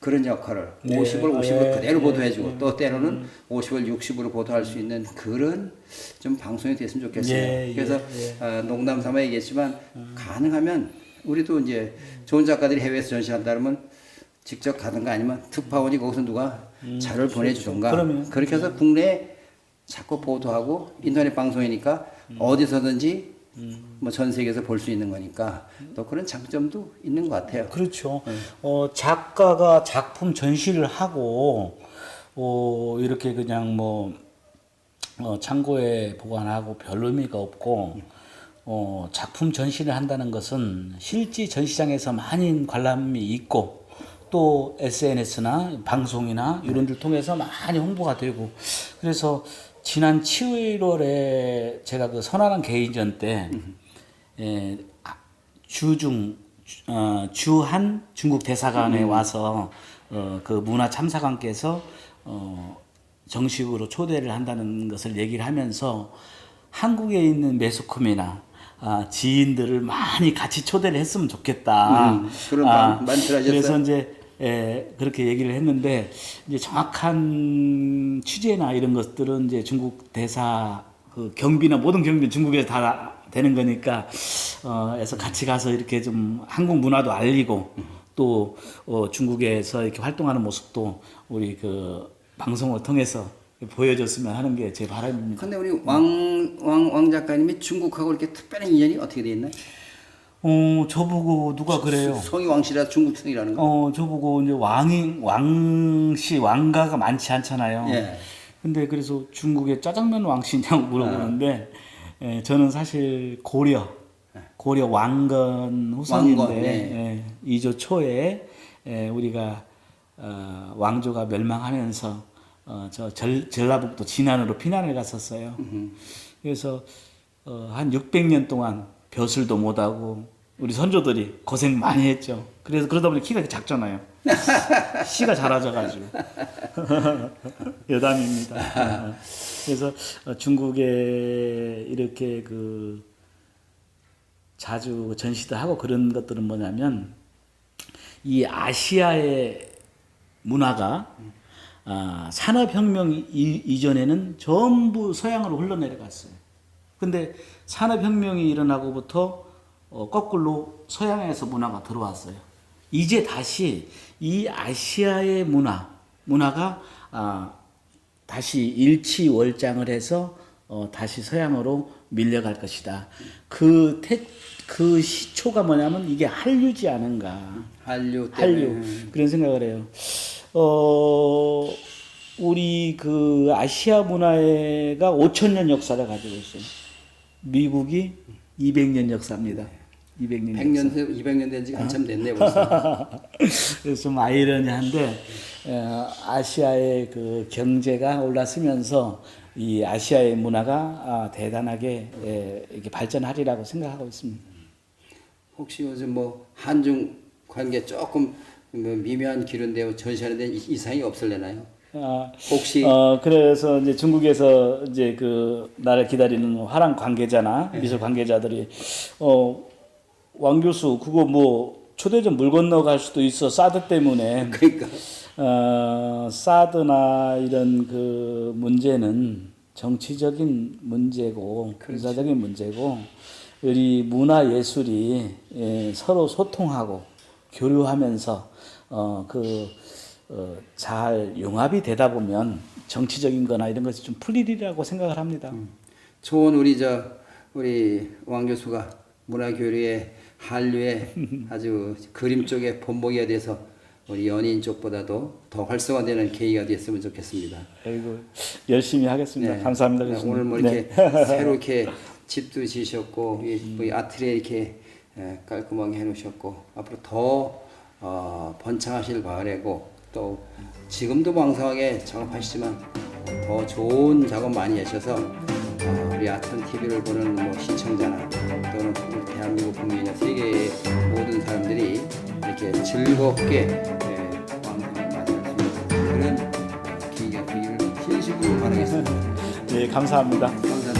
그런 역할을 50을 그대로 보도해주고 또 때로는 50을 60으로 보도할 수 있는 그런 좀 방송이 됐으면 좋겠어요. 그래서 농담 삼아 얘기했지만 가능하면 우리도 이제 좋은 작가들이 해외에서 전시한다 그러면 직접 가든가 아니면 특파원이 거기서 누가 자료를 보내주던가 그렇게 해서 국내에 자꾸 보도하고 인터넷 방송이니까 어디서든지 뭐 전 세계에서 볼 수 있는 거니까 또 그런 장점도 있는 것 같아요. 그렇죠. 작가가 작품 전시를 하고 이렇게 그냥 뭐 창고에 보관하고 별 의미가 없고 작품 전시를 한다는 것은 실제 전시장에서 많은 관람이 있고 또 SNS나 방송이나 이런 들 통해서 많이 홍보가 되고 그래서 지난 7월에 제가 그 선한한 개인전 때 주한 중국 대사관에 와서 그 문화 참사관께서 정식으로 초대를 한다는 것을 얘기를 하면서 한국에 있는 매스컴이나 지인들을 많이 같이 초대를 했으면 좋겠다. 그런 말씀을 하셨어요. 그래서 이제 그렇게 얘기를 했는데 이제 정확한 취재나 이런 것들은 이제 중국 대사 그 경비나 모든 경비는 중국에서 다 되는 거니까 그래서 같이 가서 이렇게 좀 한국 문화도 알리고 또 중국에서 이렇게 활동하는 모습도 우리 그 방송을 통해서 보여줬으면 하는 게 제 바람입니다. 근데 우리 왕 작가님이 중국하고 이렇게 특별한 인연이 어떻게 돼 있나요? 저보고 누가 그래요? 성이 왕씨라 중국성이라는 거. 저보고 이제 왕씨 왕가가 많지 않잖아요. 예. 근데 그래서 중국의 짜장면 왕씨냐고 물어보는데 저는 사실 고려 왕건 후손인데 왕건, 네. 2조 초에 우리가 왕조가 멸망하면서 저 전라북도 진안으로 피난을 갔었어요. 그래서 한 600년 동안 벼슬도 못하고 우리 선조들이 고생 많이 했죠. 그래서 그러다 보니 키가 작잖아요. 씨가 자라져가지고 여담입니다. 그래서 중국에 이렇게 그 자주 전시도 하고 그런 것들은 뭐냐면 이 아시아의 문화가 산업혁명 이전에는 전부 서양으로 흘러내려갔어요. 근데 산업혁명이 일어나고부터 거꾸로 서양에서 문화가 들어왔어요. 이제 다시 이 아시아의 문화가 다시 일치월장을 해서 다시 서양으로 밀려갈 것이다. 그 시초가 뭐냐면 이게 한류지 않은가. 한류 때문에. 한류 그런 생각을 해요. 우리 그 아시아 문화가 5,000년 역사를 가지고 있어요. 미국이 200년 역사입니다. 200년 100년, 200년 된 지가 한참 됐네 벌써. 그래서 좀 아이러니한데 아시아의 그 경제가 올라서면서 이 아시아의 문화가 대단하게 이렇게 발전하리라고 생각하고 있습니다. 혹시 요즘 뭐 한중 관계 조금 뭐 미묘한 기류인데 전시하는데 이상이 없을래나요? 혹시 그래서 이제 중국에서 이제 그 나를 기다리는 화랑 관계자나 미술 관계자들이 왕 교수 그거 뭐 초대전 물 건너갈 수도 있어 사드 때문에. 그러니까 사드나 이런 그 문제는 정치적인 문제고 군사적인 문제고 우리 문화 예술이 서로 소통하고 교류하면서 잘 융합이 되다 보면 정치적인 거나 이런 것이 좀 풀리리라고 생각을 합니다. 좋은 우리 왕 교수가 문화 교류의 한류의 아주 그림 쪽에 본보기가 돼서 우리 연예인 쪽보다도 더 활성화되는 계기가 됐으면 좋겠습니다. 아이고 열심히 하겠습니다. 네. 감사합니다. 교수님. 오늘 뭐 이렇게 네. 새로 이렇게 집도 지으셨고 이 아트리에 이렇게 깔끔하게 해놓으셨고 앞으로 더 번창하실 바라고 또 지금도 왕성하게 작업하시지만 더 좋은 작업 많이 하셔서 우리 아트원 TV를 보는 뭐 시청자나 또는 우리 대한민국 국민이나 세계의 모든 사람들이 이렇게 즐겁게 왕성하게 맞이할 수 있는 그런 기회가 되기를 진심으로 바라겠습니다. 네, 감사합니다. 감사합니다.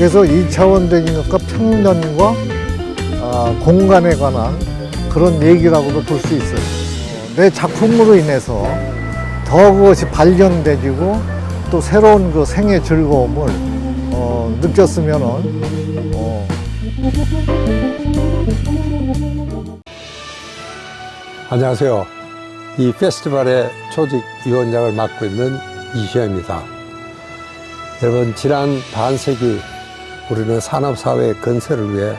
그래서 2차원적인 것과 평면과 공간에 관한 그런 얘기라고도 볼 수 있어요. 내 작품으로 인해서 더 그것이 발견되지고 또 새로운 그 생의 즐거움을 느꼈으면은 안녕하세요. 이 페스티벌의 조직위원장을 맡고 있는 이시영입니다. 여러분, 지난 반세기 우리는 산업사회의 건설을 위해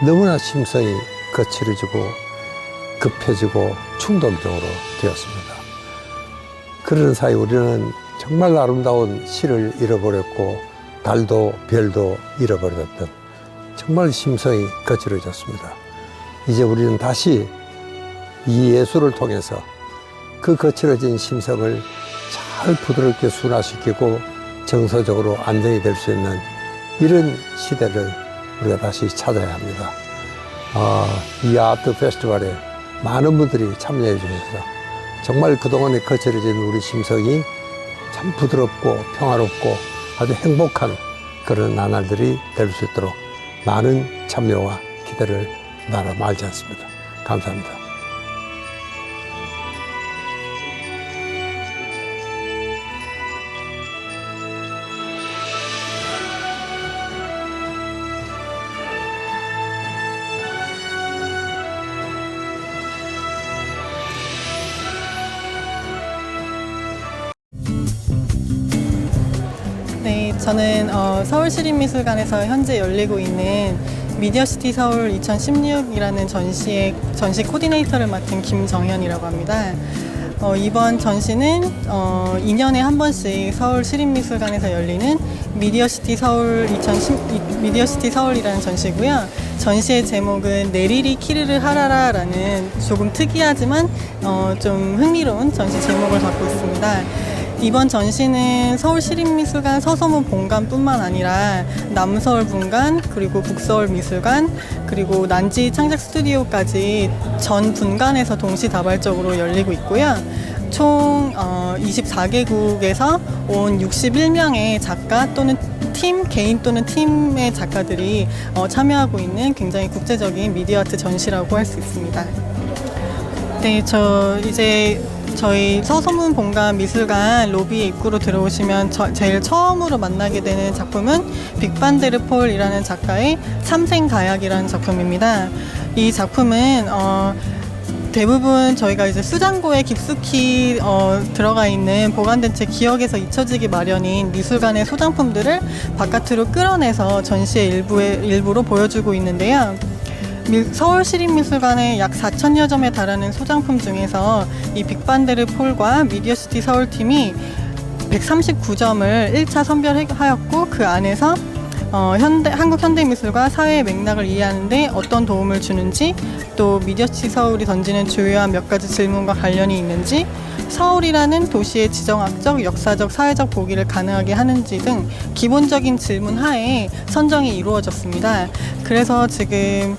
너무나 심성이 거칠어지고 급해지고 충동적으로 되었습니다. 그러는 사이 우리는 정말 아름다운 시를 잃어버렸고 달도 별도 잃어버렸던 정말 심성이 거칠어졌습니다. 이제 우리는 다시 이 예술을 통해서 그 거칠어진 심성을 잘 부드럽게 순화시키고 정서적으로 안정이 될 수 있는 이런 시대를 우리가 다시 찾아야 합니다. 이 아트 페스티벌에 많은 분들이 참여해 주셔서 정말 그동안에 거칠어진 우리 심성이 참 부드럽고 평화롭고 아주 행복한 그런 나날들이 될 수 있도록 많은 참여와 기대를 나라 말지 않습니다. 감사합니다. 네, 저는 서울시립미술관에서 현재 열리고 있는 미디어시티 서울 2016이라는 전시 코디네이터를 맡은 김정현이라고 합니다. 이번 전시는 2년에 한 번씩 서울시립미술관에서 열리는 미디어시티 서울이라는 전시고요. 전시의 제목은 내리리 키르르 하라라라는 조금 특이하지만 좀 흥미로운 전시 제목을 갖고 있습니다. 이번 전시는 서울시립미술관 서소문 본관뿐만 아니라 남서울 분관, 그리고 북서울 미술관, 그리고 난지 창작 스튜디오까지 전 분관에서 동시다발적으로 열리고 있고요. 총 24개국에서 온 61명의 작가 또는 개인 또는 팀의 작가들이 참여하고 있는 굉장히 국제적인 미디어 아트 전시라고 할 수 있습니다. 네, 저희 서소문 본관 미술관 로비 입구로 들어오시면 제일 처음으로 만나게 되는 작품은 빅반데르폴이라는 작가의 참생가약이라는 작품입니다. 이 작품은 대부분 저희가 이제 수장고에 깊숙이 들어가 있는 보관된 채 기억에서 잊혀지기 마련인 미술관의 소장품들을 바깥으로 끌어내서 전시의 일부로 보여주고 있는데요. 서울시립미술관의 약 4,000여 점에 달하는 소장품 중에서 이 빅반데르폴과 미디어시티 서울팀이 139점을 1차 선별하였고, 그 안에서 한국 현대미술과 사회의 맥락을 이해하는 데 어떤 도움을 주는지, 또 미디어시티 서울이 던지는 주요한 몇 가지 질문과 관련이 있는지, 서울이라는 도시의 지정학적, 역사적, 사회적 보기를 가능하게 하는지 등 기본적인 질문 하에 선정이 이루어졌습니다. 그래서 지금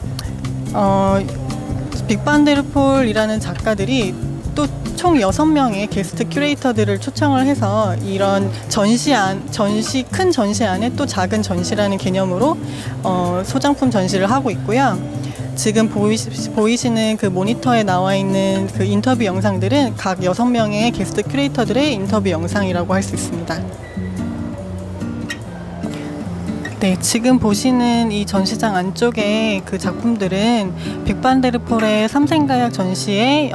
빅반데르폴이라는 작가들이 또 총 6명의 게스트 큐레이터들을 초청을 해서 이런 큰 전시 안에 또 작은 전시라는 개념으로 소장품 전시를 하고 있고요. 지금 보이시는 그 모니터에 나와 있는 그 인터뷰 영상들은 각 6명의 게스트 큐레이터들의 인터뷰 영상이라고 할 수 있습니다. 네, 지금 보시는 이 전시장 안쪽에 그 작품들은 빅반데르폴의 삼생가약 전시의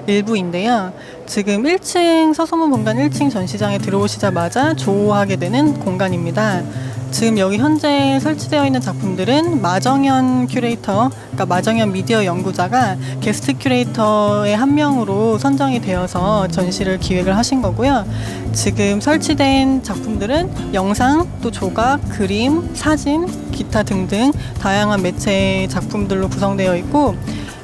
일부인데요. 지금 1층 서소문 본관 1층 전시장에 들어오시자마자 조우하게 되는 공간입니다. 지금 여기 현재 설치되어 있는 작품들은 마정현 큐레이터, 그러니까 마정현 미디어 연구자가 게스트 큐레이터의 한 명으로 선정이 되어서 전시를 기획을 하신 거고요. 지금 설치된 작품들은 영상, 또 조각, 그림, 사진, 기타 등등 다양한 매체의 작품들로 구성되어 있고,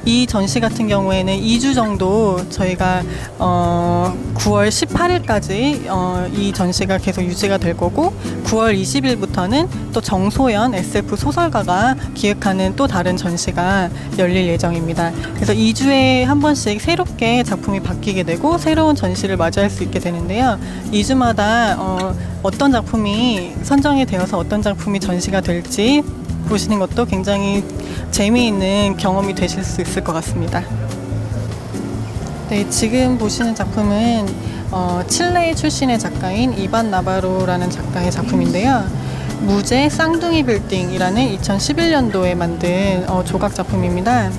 이 전시 같은 경우에는 2주 정도 저희가 9월 18일까지 이 전시가 계속 유지가 될 거고 9월 20일부터는 또 정소연 SF 소설가가 기획하는 또 다른 전시가 열릴 예정입니다. 그래서 2주에 한 번씩 새롭게 작품이 바뀌게 되고 새로운 전시를 맞이할 수 있게 되는데요. 2주마다 어떤 작품이 선정이 되어서 어떤 작품이 전시가 될지 보시는 것도 굉장히 재미있는 경험이 되실 수 있을 것 같습니다. 네, 지금 보시는 작품은 칠레 출신의 작가인 이반 나바로라는 작가의 작품인데요. 무제 쌍둥이 빌딩이라는 2011년도에 만든 조각 작품입니다.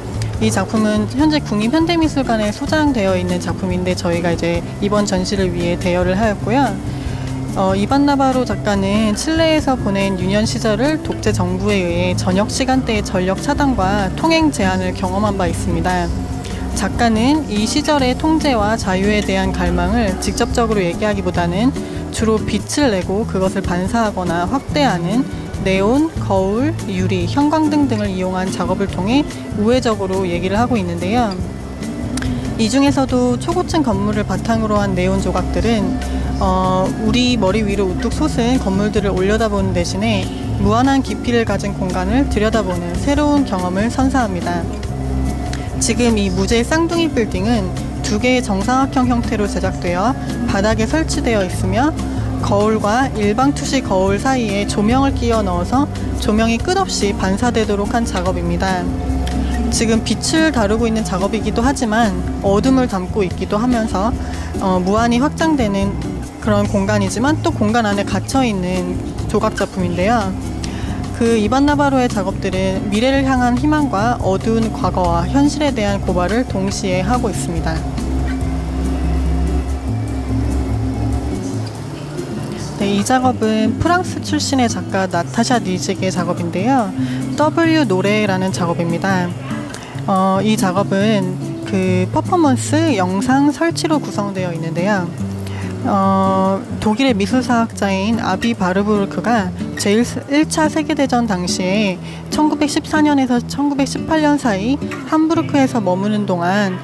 이 작품은 현재 국립현대미술관에 소장되어 있는 작품인데 저희가 이제 이번 전시를 위해 대여를 하였고요. 이반 나바로 작가는 칠레에서 보낸 유년 시절을 독재 정부에 의해 저녁 시간대의 전력 차단과 통행 제한을 경험한 바 있습니다. 작가는 이 시절의 통제와 자유에 대한 갈망을 직접적으로 얘기하기보다는 주로 빛을 내고 그것을 반사하거나 확대하는 네온, 거울, 유리, 형광등 등을 이용한 작업을 통해 우회적으로 얘기를 하고 있는데요. 이 중에서도 초고층 건물을 바탕으로 한 네온 조각들은 우리 머리 위로 우뚝 솟은 건물들을 올려다보는 대신에 무한한 깊이를 가진 공간을 들여다보는 새로운 경험을 선사합니다. 지금 이 무제 쌍둥이 빌딩은 두 개의 정사각형 형태로 제작되어 바닥에 설치되어 있으며 거울과 일방 투시 거울 사이에 조명을 끼워 넣어서 조명이 끝없이 반사되도록 한 작업입니다. 지금 빛을 다루고 있는 작업이기도 하지만 어둠을 담고 있기도 하면서 무한히 확장되는 그런 공간이지만 또 공간 안에 갇혀있는 조각 작품인데요. 그 이반 나바로의 작업들은 미래를 향한 희망과 어두운 과거와 현실에 대한 고발을 동시에 하고 있습니다. 네, 이 작업은 프랑스 출신의 작가 나타샤 니직의 작업인데요. W 노래라는 작업입니다. 이 작업은 그 퍼포먼스 영상 설치로 구성되어 있는데요. 독일의 미술사학자인 아비 바르부르크가 제1차 세계대전 당시에 1914년에서 1918년 사이 함부르크에서 머무는 동안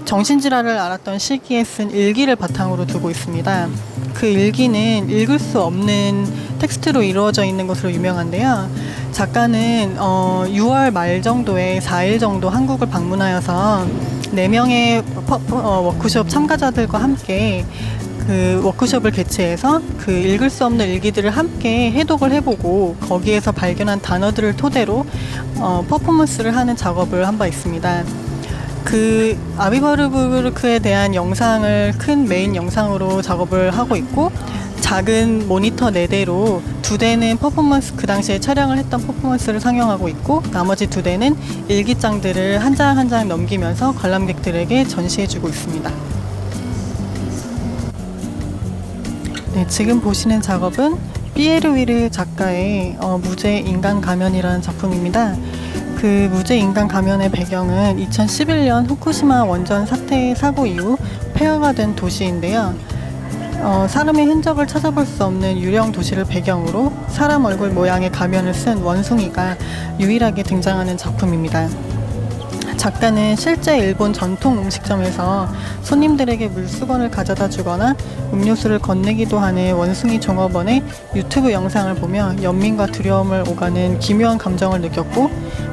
정신질환을 앓았던 시기에 쓴 일기를 바탕으로 두고 있습니다. 그 일기는 읽을 수 없는 텍스트로 이루어져 있는 것으로 유명한데요. 작가는 6월 말 정도에 4일 정도 한국을 방문하여서 4명의 워크숍 참가자들과 함께 그 워크숍을 개최해서 그 읽을 수 없는 일기들을 함께 해독을 해보고 거기에서 발견한 단어들을 토대로 퍼포먼스를 하는 작업을 한 바 있습니다. 그 아비바르부르크에 대한 영상을 큰 메인 영상으로 작업을 하고 있고 작은 모니터 4대로 2대는 퍼포먼스 그 당시에 촬영을 했던 퍼포먼스를 상영하고 있고 나머지 2대는 일기장들을 한 장 한 장 넘기면서 관람객들에게 전시해주고 있습니다. 네, 지금 보시는 작업은 피에르 위르 작가의 무제 인간 가면이라는 작품입니다. 그 무제 인간 가면의 배경은 2011년 후쿠시마 원전 사태 사고 이후 폐허가 된 도시인데요. 사람의 흔적을 찾아볼 수 없는 유령 도시를 배경으로 사람 얼굴 모양의 가면을 쓴 원숭이가 유일하게 등장하는 작품입니다. 작가는 실제 일본 전통 음식점에서 손님들에게 물수건을 가져다 주거나 음료수를 건네기도 하는 원숭이 종업원의 유튜브 영상을 보며 연민과 두려움을 오가는 기묘한 감정을 느꼈고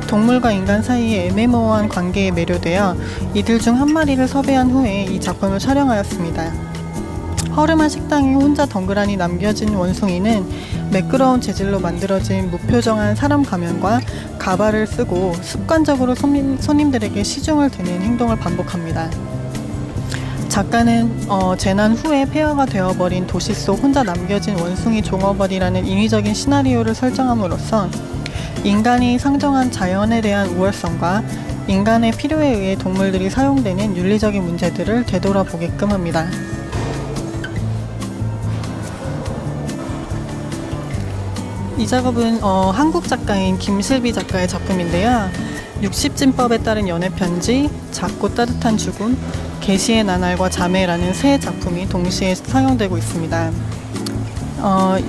동물과 인간 사이의 애매모호한 관계에 매료되어 이들 중 한 마리를 섭외한 후에 이 작품을 촬영하였습니다. 허름한 식당에 혼자 덩그러니 남겨진 원숭이는 매끄러운 재질로 만들어진 무표정한 사람 가면과 가발을 쓰고 습관적으로 손님들에게 시중을 드는 행동을 반복합니다. 작가는 재난 후에 폐허가 되어버린 도시 속 혼자 남겨진 원숭이 종업원이라는 인위적인 시나리오를 설정함으로써 인간이 상정한 자연에 대한 우월성과 인간의 필요에 의해 동물들이 사용되는 윤리적인 문제들을 되돌아보게끔 합니다. 이 작업은 한국 작가인 김실비 작가의 작품인데요. 60진법에 따른 연애편지, 작고 따뜻한 죽음, 계시의 나날과 자매라는 세 작품이 동시에 상영되고 있습니다.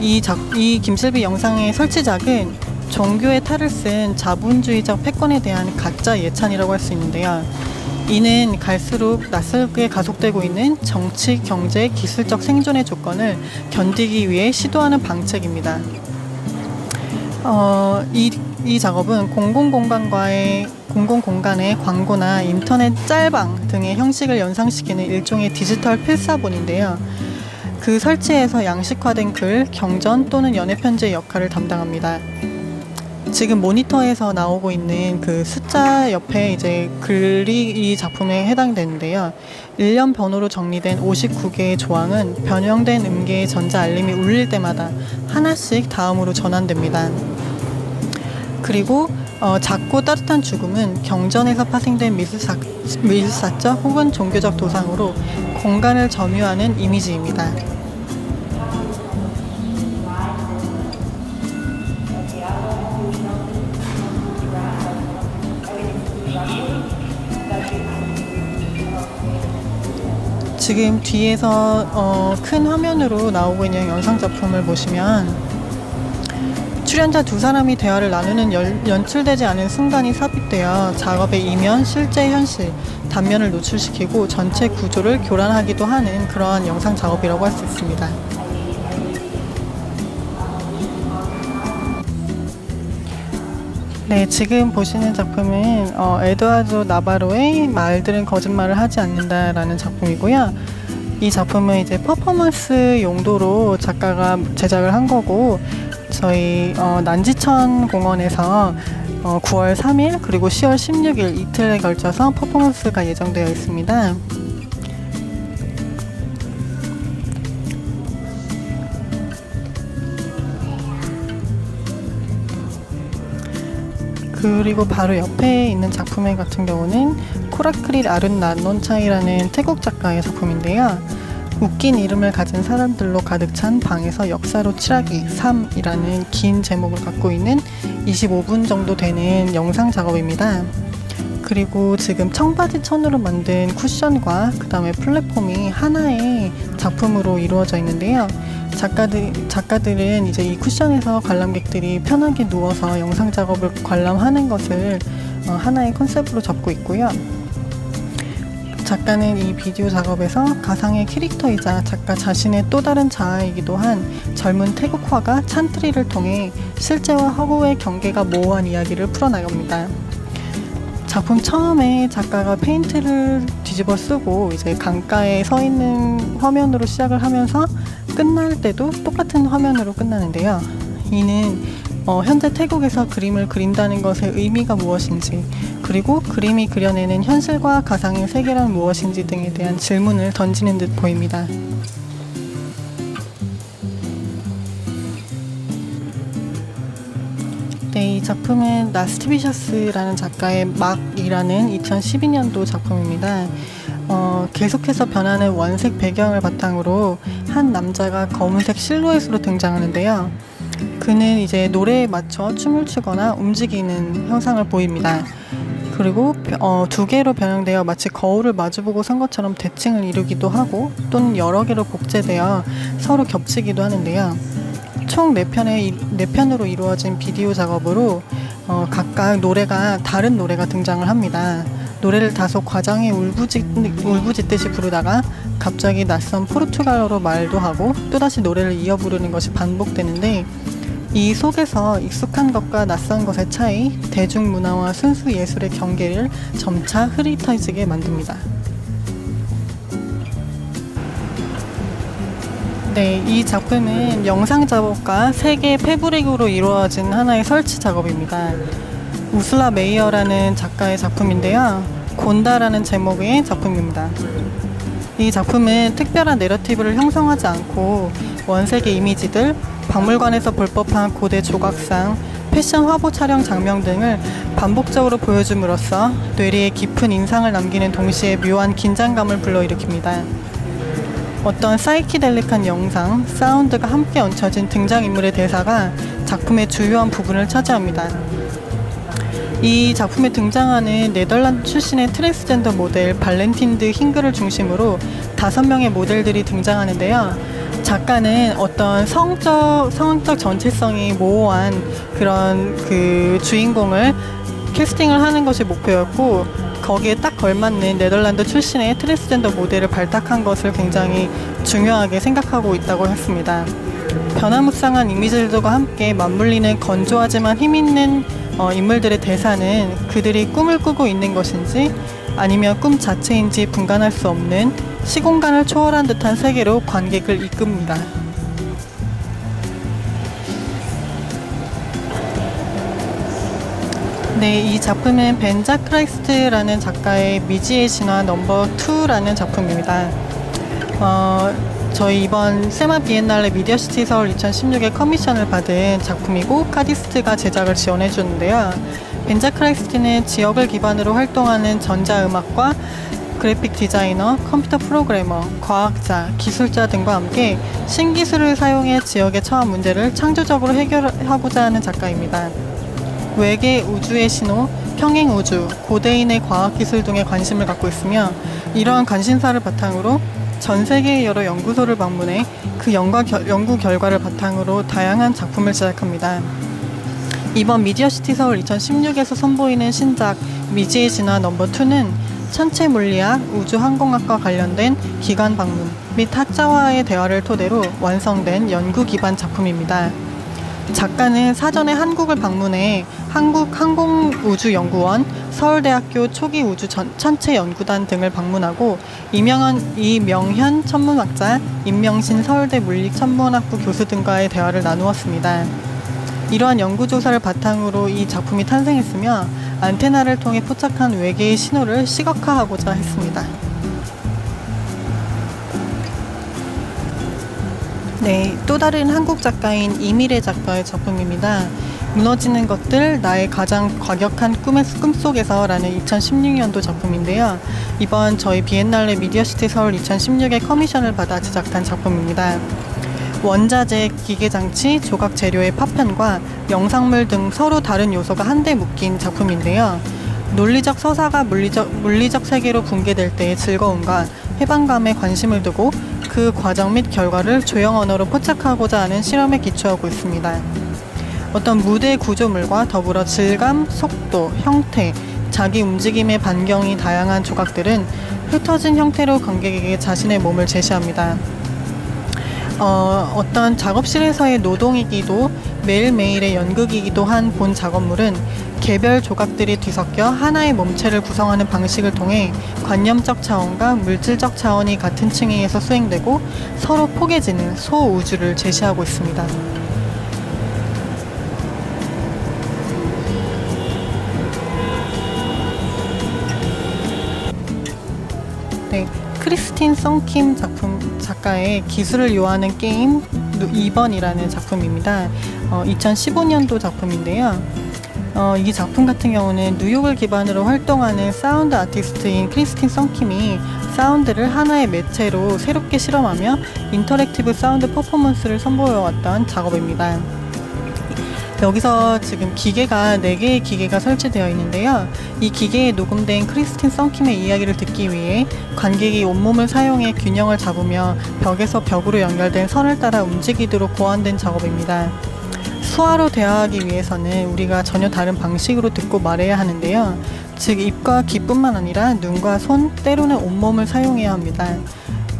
이 김실비 영상의 설치작은 종교의 탈을 쓴 자본주의적 패권에 대한 가짜 예찬이라고 할 수 있는데요. 이는 갈수록 낯설게 가속되고 있는 정치, 경제, 기술적 생존의 조건을 견디기 위해 시도하는 방책입니다. 이 작업은 공공공간의 광고나 인터넷 짤방 등의 형식을 연상시키는 일종의 디지털 필사본인데요. 그 설치에서 양식화된 글, 경전 또는 연애편지의 역할을 담당합니다. 지금 모니터에서 나오고 있는 그 숫자 옆에 이제 글이 이 작품에 해당되는데요. 일련 번호로 정리된 59개의 조항은 변형된 음계의 전자 알림이 울릴 때마다 하나씩 다음으로 전환됩니다. 그리고 작고 따뜻한 죽음은 경전에서 파생된 미술사적 혹은 종교적 도상으로 공간을 점유하는 이미지입니다. 지금 뒤에서 큰 화면으로 나오고 있는 영상 작품을 보시면 출연자 두 사람이 대화를 나누는 연출되지 않은 순간이 삽입되어 작업의 이면, 실제, 현실, 단면을 노출시키고 전체 구조를 교란하기도 하는 그러한 영상 작업이라고 할 수 있습니다. 네, 지금 보시는 작품은 에드와르도 나바로의 말들은 거짓말을 하지 않는다라는 작품이고요. 이 작품은 이제 퍼포먼스 용도로 작가가 제작을 한 거고, 저희 난지천 공원에서 9월 3일 그리고 10월 16일 이틀에 걸쳐서 퍼포먼스가 예정되어 있습니다. 그리고 바로 옆에 있는 작품 같은 경우는 코라크릴 아룬 난논차이라는 태국 작가의 작품인데요. 웃긴 이름을 가진 사람들로 가득 찬 방에서 역사로 칠하기 3이라는 긴 제목을 갖고 있는 25분 정도 되는 영상 작업입니다. 그리고 지금 청바지 천으로 만든 쿠션과 그 다음에 플랫폼이 하나의 작품으로 이루어져 있는데요. 작가들은 이제 이 쿠션에서 관람객들이 편하게 누워서 영상 작업을 관람하는 것을 하나의 컨셉으로 잡고 있고요. 작가는 이 비디오 작업에서 가상의 캐릭터이자 작가 자신의 또 다른 자아이기도 한 젊은 태국 화가 찬트리를 통해 실제와 허구의 경계가 모호한 이야기를 풀어나갑니다. 작품 처음에 작가가 페인트를 뒤집어 쓰고 이제 강가에 서 있는 화면으로 시작을 하면서 끝날 때도 똑같은 화면으로 끝나는데요. 이는 현재 태국에서 그림을 그린다는 것의 의미가 무엇인지, 그리고 그림이 그려내는 현실과 가상의 세계란 무엇인지 등에 대한 질문을 던지는 듯 보입니다. 네, 이 작품은 나스티비셔스라는 작가의 막이라는 2012년도 작품입니다. 계속해서 변하는 원색 배경을 바탕으로 한 남자가 검은색 실루엣으로 등장하는데요. 그는 이제 노래에 맞춰 춤을 추거나 움직이는 형상을 보입니다. 그리고 두 개로 변형되어 마치 거울을 마주보고 선 것처럼 대칭을 이루기도 하고, 또는 여러 개로 복제되어 서로 겹치기도 하는데요. 총 4편으로 이루어진 비디오 작업으로 각각 다른 노래가 등장을 합니다. 노래를 다소 과장해 울부짖듯이 부르다가 갑자기 낯선 포르투갈어로 말도 하고 또다시 노래를 이어 부르는 것이 반복되는데, 이 속에서 익숙한 것과 낯선 것의 차이, 대중문화와 순수 예술의 경계를 점차 흐릿해지게 만듭니다. 네, 이 작품은 영상 작업과 3개의 패브릭으로 이루어진 하나의 설치 작업입니다. 우슬라 메이어라는 작가의 작품인데요. 곤다라는 제목의 작품입니다. 이 작품은 특별한 내러티브를 형성하지 않고 원색의 이미지들, 박물관에서 볼 법한 고대 조각상, 패션 화보 촬영 장면 등을 반복적으로 보여줌으로써 뇌리에 깊은 인상을 남기는 동시에 묘한 긴장감을 불러일으킵니다. 어떤 사이키델릭한 영상, 사운드가 함께 얹혀진 등장인물의 대사가 작품의 주요한 부분을 차지합니다. 이 작품에 등장하는 네덜란드 출신의 트랜스젠더 모델 발렌틴드 힝그를 중심으로 5명의 모델들이 등장하는데요. 작가는 어떤 성적 전체성이 모호한 그런 그 주인공을 캐스팅을 하는 것이 목표였고, 거기에 딱 걸맞는 네덜란드 출신의 트랜스젠더 모델을 발탁한 것을 굉장히 중요하게 생각하고 있다고 했습니다. 변화무쌍한 이미지들과 함께 맞물리는 건조하지만 힘있는 인물들의 대사는 그들이 꿈을 꾸고 있는 것인지 아니면 꿈 자체인지 분간할 수 없는 시공간을 초월한 듯한 세계로 관객을 이끕니다. 네, 이 작품은 벤 자크라이스트라는 작가의 미지의 진화 넘버 2라는 작품입니다. 저희 이번 세마 비엔날레 미디어시티 서울 2016에 커미션을 받은 작품이고, 카디스트가 제작을 지원해 주는데요. 벤 자크라이스트는 지역을 기반으로 활동하는 전자음악과 그래픽 디자이너, 컴퓨터 프로그래머, 과학자, 기술자 등과 함께 신기술을 사용해 지역에 처한 문제를 창조적으로 해결하고자 하는 작가입니다. 외계 우주의 신호, 평행우주, 고대인의 과학기술 등에 관심을 갖고 있으며, 이러한 관심사를 바탕으로 전 세계의 여러 연구소를 방문해 그 연구 결과를 바탕으로 다양한 작품을 제작합니다. 이번 미디어시티 서울 2016에서 선보이는 신작 미지의 진화 넘버 2는 천체 물리학, 우주항공학과 관련된 기관 방문 및 학자와의 대화를 토대로 완성된 연구 기반 작품입니다. 작가는 사전에 한국을 방문해 한국항공우주연구원, 서울대학교 초기우주 천체연구단 등을 방문하고 이명현 천문학자, 임명신 서울대 물리천문학부 교수 등과의 대화를 나누었습니다. 이러한 연구조사를 바탕으로 이 작품이 탄생했으며, 안테나를 통해 포착한 외계의 신호를 시각화하고자 했습니다. 네, 또 다른 한국 작가인 이미래 작가의 작품입니다. 무너지는 것들, 나의 가장 과격한 꿈속에서라는 2016년도 작품인데요. 이번 저희 비엔날레 미디어시티 서울 2016의 커미션을 받아 제작한 작품입니다. 원자재, 기계장치, 조각 재료의 파편과 영상물 등 서로 다른 요소가 한데 묶인 작품인데요. 논리적 서사가 물리적 세계로 붕괴될 때의 즐거움과 해방감에 관심을 두고 그 과정 및 결과를 조형 언어로 포착하고자 하는 실험에 기초하고 있습니다. 어떤 무대 구조물과 더불어 질감, 속도, 형태, 자기 움직임의 반경이 다양한 조각들은 흩어진 형태로 관객에게 자신의 몸을 제시합니다. 어떤 작업실에서의 노동이기도 매일매일의 연극이기도 한 본 작업물은 개별 조각들이 뒤섞여 하나의 몸체를 구성하는 방식을 통해 관념적 차원과 물질적 차원이 같은 층위에서 수행되고 서로 포개지는 소우주를 제시하고 있습니다. 네, 크리스틴 썬킴 작가의 기술을 요하는 게임 2번이라는 작품입니다. 2015년도 작품인데요. 이 작품 같은 경우는 뉴욕을 기반으로 활동하는 사운드 아티스트인 크리스틴 썬킴이 사운드를 하나의 매체로 새롭게 실험하며 인터랙티브 사운드 퍼포먼스를 선보여왔던 작업입니다. 여기서 지금 기계가 4개의 기계가 설치되어 있는데요. 이 기계에 녹음된 크리스틴 썬킴의 이야기를 듣기 위해 관객이 온몸을 사용해 균형을 잡으며 벽에서 벽으로 연결된 선을 따라 움직이도록 고안된 작업입니다. 수화로 대화하기 위해서는 우리가 전혀 다른 방식으로 듣고 말해야 하는데요. 즉 입과 귀뿐만 아니라 눈과 손, 때로는 온몸을 사용해야 합니다.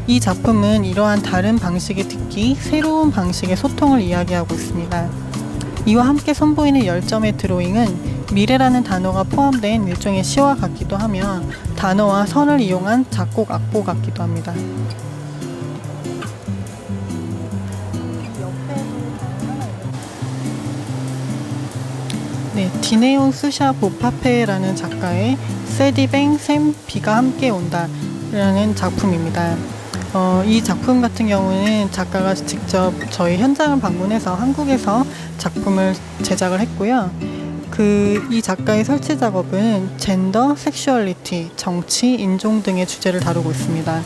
이 작품은 이러한 다른 방식의 듣기, 새로운 방식의 소통을 이야기하고 있습니다. 이와 함께 선보이는 10점의 드로잉은 미래라는 단어가 포함된 일종의 시와 같기도 하며 단어와 선을 이용한 작곡 악보 같기도 합니다. 네, 디네온 스샤 보파페라는 작가의 세디뱅 샘 비가 함께 온다라는 작품입니다. 이 작품 같은 경우는 작가가 직접 저희 현장을 방문해서 한국에서 작품을 제작을 했고요. 이 작가의 설치 작업은 젠더, 섹슈얼리티, 정치, 인종 등의 주제를 다루고 있습니다.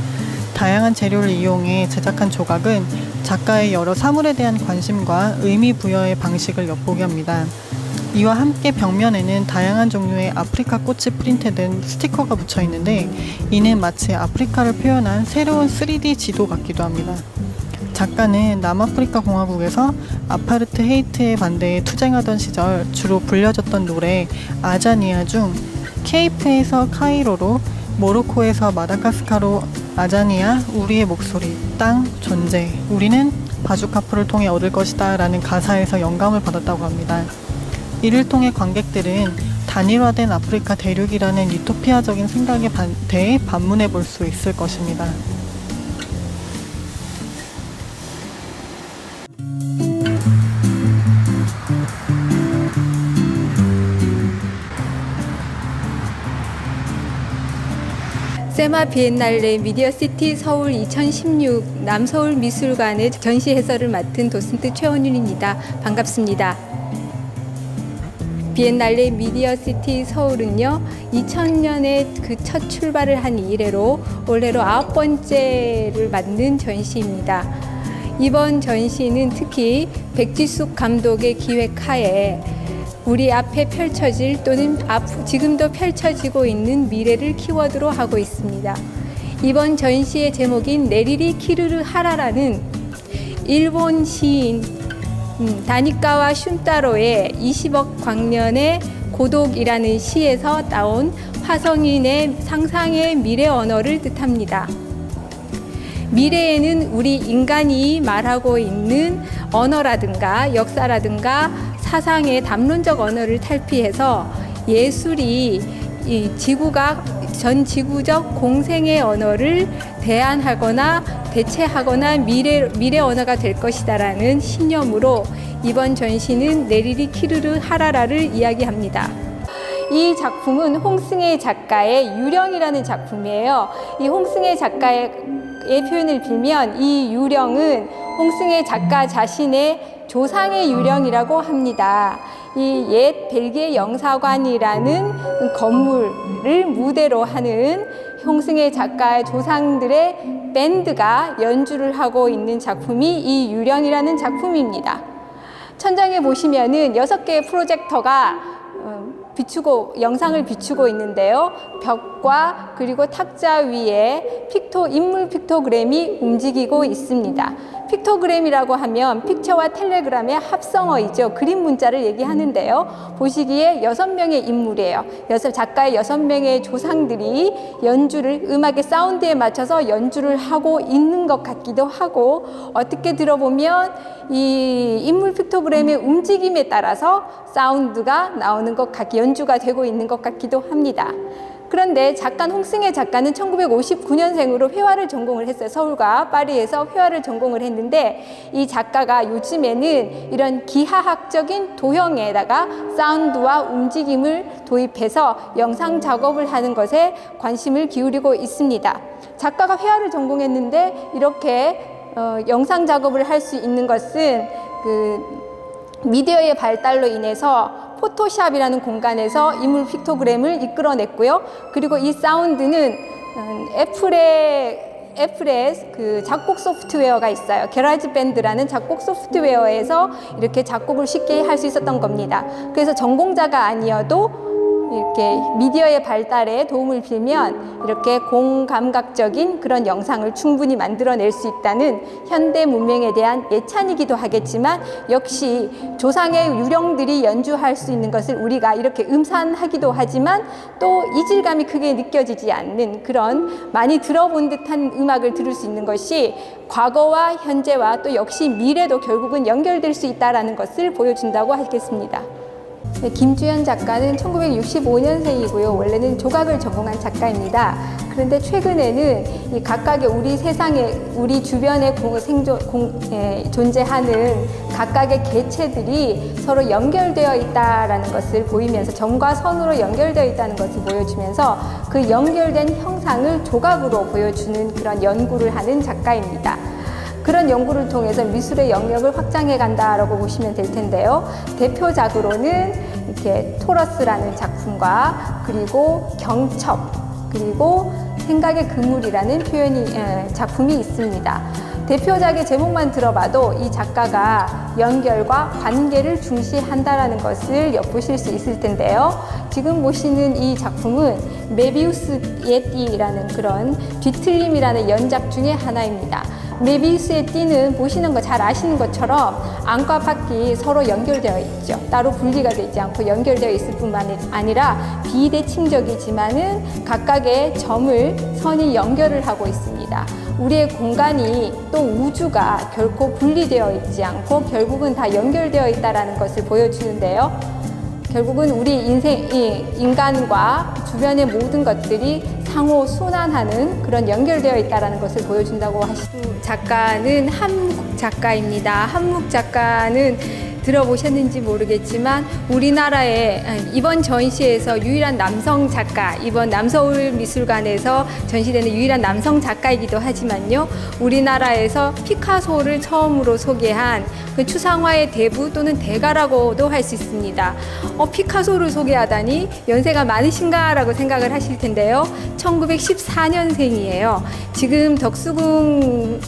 다양한 재료를 이용해 제작한 조각은 작가의 여러 사물에 대한 관심과 의미 부여의 방식을 엿보게 합니다. 이와 함께 벽면에는 다양한 종류의 아프리카 꽃이 프린트된 스티커가 붙여 있는데 이는 마치 아프리카를 표현한 새로운 3D 지도 같기도 합니다. 작가는 남아프리카 공화국에서 아파르트헤이트에 반대해 투쟁하던 시절 주로 불려졌던 노래 아자니아 중 케이프에서 카이로로, 모로코에서 마다가스카로 아자니아, 우리의 목소리, 땅, 존재, 우리는 바주카포를 통해 얻을 것이다 라는 가사에서 영감을 받았다고 합니다. 이를 통해 관객들은 단일화된 아프리카 대륙이라는 유토피아적인 생각에 대해 반문해 볼 수 있을 것입니다. 세마 비엔날레 미디어시티 서울 2016 남서울 미술관의 전시 해설을 맡은 도슨트 최원윤입니다. 반갑습니다. 비엔날레 미디어시티 서울은요, 2000년에 그 첫 출발을 한 이래로 올해로 9번째를 맞는 전시입니다. 이번 전시는 특히 백지숙 감독의 기획하에 우리 앞에 펼쳐질 또는 지금도 펼쳐지고 있는 미래를 키워드로 하고 있습니다. 이번 전시의 제목인 네리리 키르르 하라라는 일본 시인 다니카와 슌타로의 20억 광년의 고독이라는 시에서 나온 화성인의 상상의 미래 언어를 뜻합니다. 미래에는 우리 인간이 말하고 있는 언어라든가 역사라든가 사상의 담론적 언어를 탈피해서 예술이 이 전 지구적 공생의 언어를 대안하거나 대체하거나 미래 언어가 될 것이다라는 신념으로 이번 전시는 네리리 키르르 하라라를 이야기합니다. 이 작품은 홍승혜 작가의 유령이라는 작품이에요. 이 홍승혜 작가의 표현을 빌면 이 유령은 홍승혜 작가 자신의 조상의 유령이라고 합니다. 이 옛 벨기에 영사관이라는 건물을 무대로 하는 홍승혜 작가의 조상들의 밴드가 연주를 하고 있는 작품이 이 유령이라는 작품입니다. 천장에 보시면은 6개의 프로젝터가 영상을 비추고 있는데요. 벽과 그리고 탁자 위에 인물 픽토그램이 움직이고 있습니다. 픽토그램이라고 하면 픽처와 텔레그램의 합성어이죠. 그림 문자를 얘기하는데요. 보시기에 6명의 인물이에요. 작가의 6명의 조상들이 음악의 사운드에 맞춰서 연주를 하고 있는 것 같기도 하고, 어떻게 들어보면 이 인물 픽토그램의 움직임에 따라서 사운드가 나오는 것 연주가 되고 있는 것 같기도 합니다. 그런데 홍승혜 작가는 1959년생으로 회화를 전공을 했어요. 서울과 파리에서 회화를 전공을 했는데, 이 작가가 요즘에는 이런 기하학적인 도형에다가 사운드와 움직임을 도입해서 영상 작업을 하는 것에 관심을 기울이고 있습니다. 작가가 회화를 전공했는데 이렇게 영상 작업을 할 수 있는 것은 미디어의 발달로 인해서 포토샵이라는 공간에서 인물 픽토그램을 이끌어냈고요. 그리고 이 사운드는 애플의 그 작곡 소프트웨어가 있어요. 게라지 밴드라는 작곡 소프트웨어에서 이렇게 작곡을 쉽게 할 수 있었던 겁니다. 그래서 전공자가 아니어도 이렇게 미디어의 발달에 도움을 빌면 이렇게 공감각적인 그런 영상을 충분히 만들어낼 수 있다는 현대 문명에 대한 예찬이기도 하겠지만, 역시 조상의 유령들이 연주할 수 있는 것을 우리가 이렇게 음산하기도 하지만 또 이질감이 크게 느껴지지 않는 그런 많이 들어본 듯한 음악을 들을 수 있는 것이 과거와 현재와 또 역시 미래도 결국은 연결될 수 있다는 것을 보여준다고 하겠습니다. 김주현 작가는 1965년생이고요. 원래는 조각을 전공한 작가입니다. 그런데 최근에는 이 각각의 우리 세상에, 우리 주변에 존재하는 각각의 개체들이 서로 연결되어 있다는 것을 보이면서, 점과 선으로 연결되어 있다는 것을 보여주면서 그 연결된 형상을 조각으로 보여주는 그런 연구를 하는 작가입니다. 그런 연구를 통해서 미술의 영역을 확장해 간다라고 보시면 될 텐데요. 대표작으로는 이렇게 토러스라는 작품과 그리고 경첩, 그리고 생각의 그물이라는 작품이 있습니다. 대표작의 제목만 들어봐도 이 작가가 연결과 관계를 중시한다라는 것을 엿보실 수 있을 텐데요. 지금 보시는 이 작품은 메비우스의 띠라는 그런 뒤틀림이라는 연작 중에 하나입니다. 메비우스의 띠는 보시는 거 잘 아시는 것처럼 안과 밖이 서로 연결되어 있죠. 따로 분리가 되지 않고 연결되어 있을 뿐만 아니라 비대칭적이지만은 각각의 점을 선이 연결을 하고 있습니다. 우리의 공간이 또 우주가 결코 분리되어 있지 않고 결국은 다 연결되어 있다는 것을 보여주는데요. 결국은 우리 인간과 주변의 모든 것들이 상호 순환하는 그런 연결되어 있다는 것을 보여준다고 하시고, 작가는 한묵 작가입니다. 한묵 작가는 들어보셨는지 모르겠지만 우리나라의 이번 전시에서 유일한 남성 작가, 이번 남서울미술관에서 전시되는 유일한 남성 작가이기도 하지만요, 우리나라에서 피카소를 처음으로 소개한 그 추상화의 대부 또는 대가라고도 할 수 있습니다. 피카소를 소개하다니 연세가 많으신가라고 생각을 하실 텐데요. 1914년생이에요. 지금 덕수궁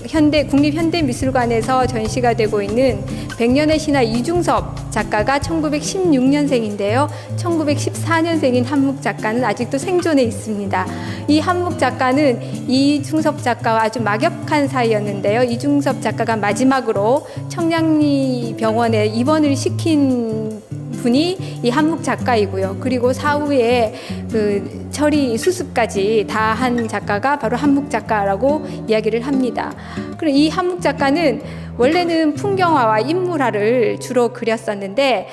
국립현대미술관에서 전시가 되고 있는 백년의 신화 이중섭 작가가 1916년생인데요. 1914년생인 한묵 작가는 아직도 생존해 있습니다. 이 한묵 작가는 이중섭 작가와 아주 막역한 사이였는데요. 이중섭 작가가 마지막으로 청량리병원에 입원을 시킨 분이 이 한묵 작가이고요. 그리고 사후에 그 처리 수습까지 다 한 작가가 바로 한묵 작가라고 이야기를 합니다. 그리고 이 한묵 작가는 원래는 풍경화와 인물화를 주로 그렸었는데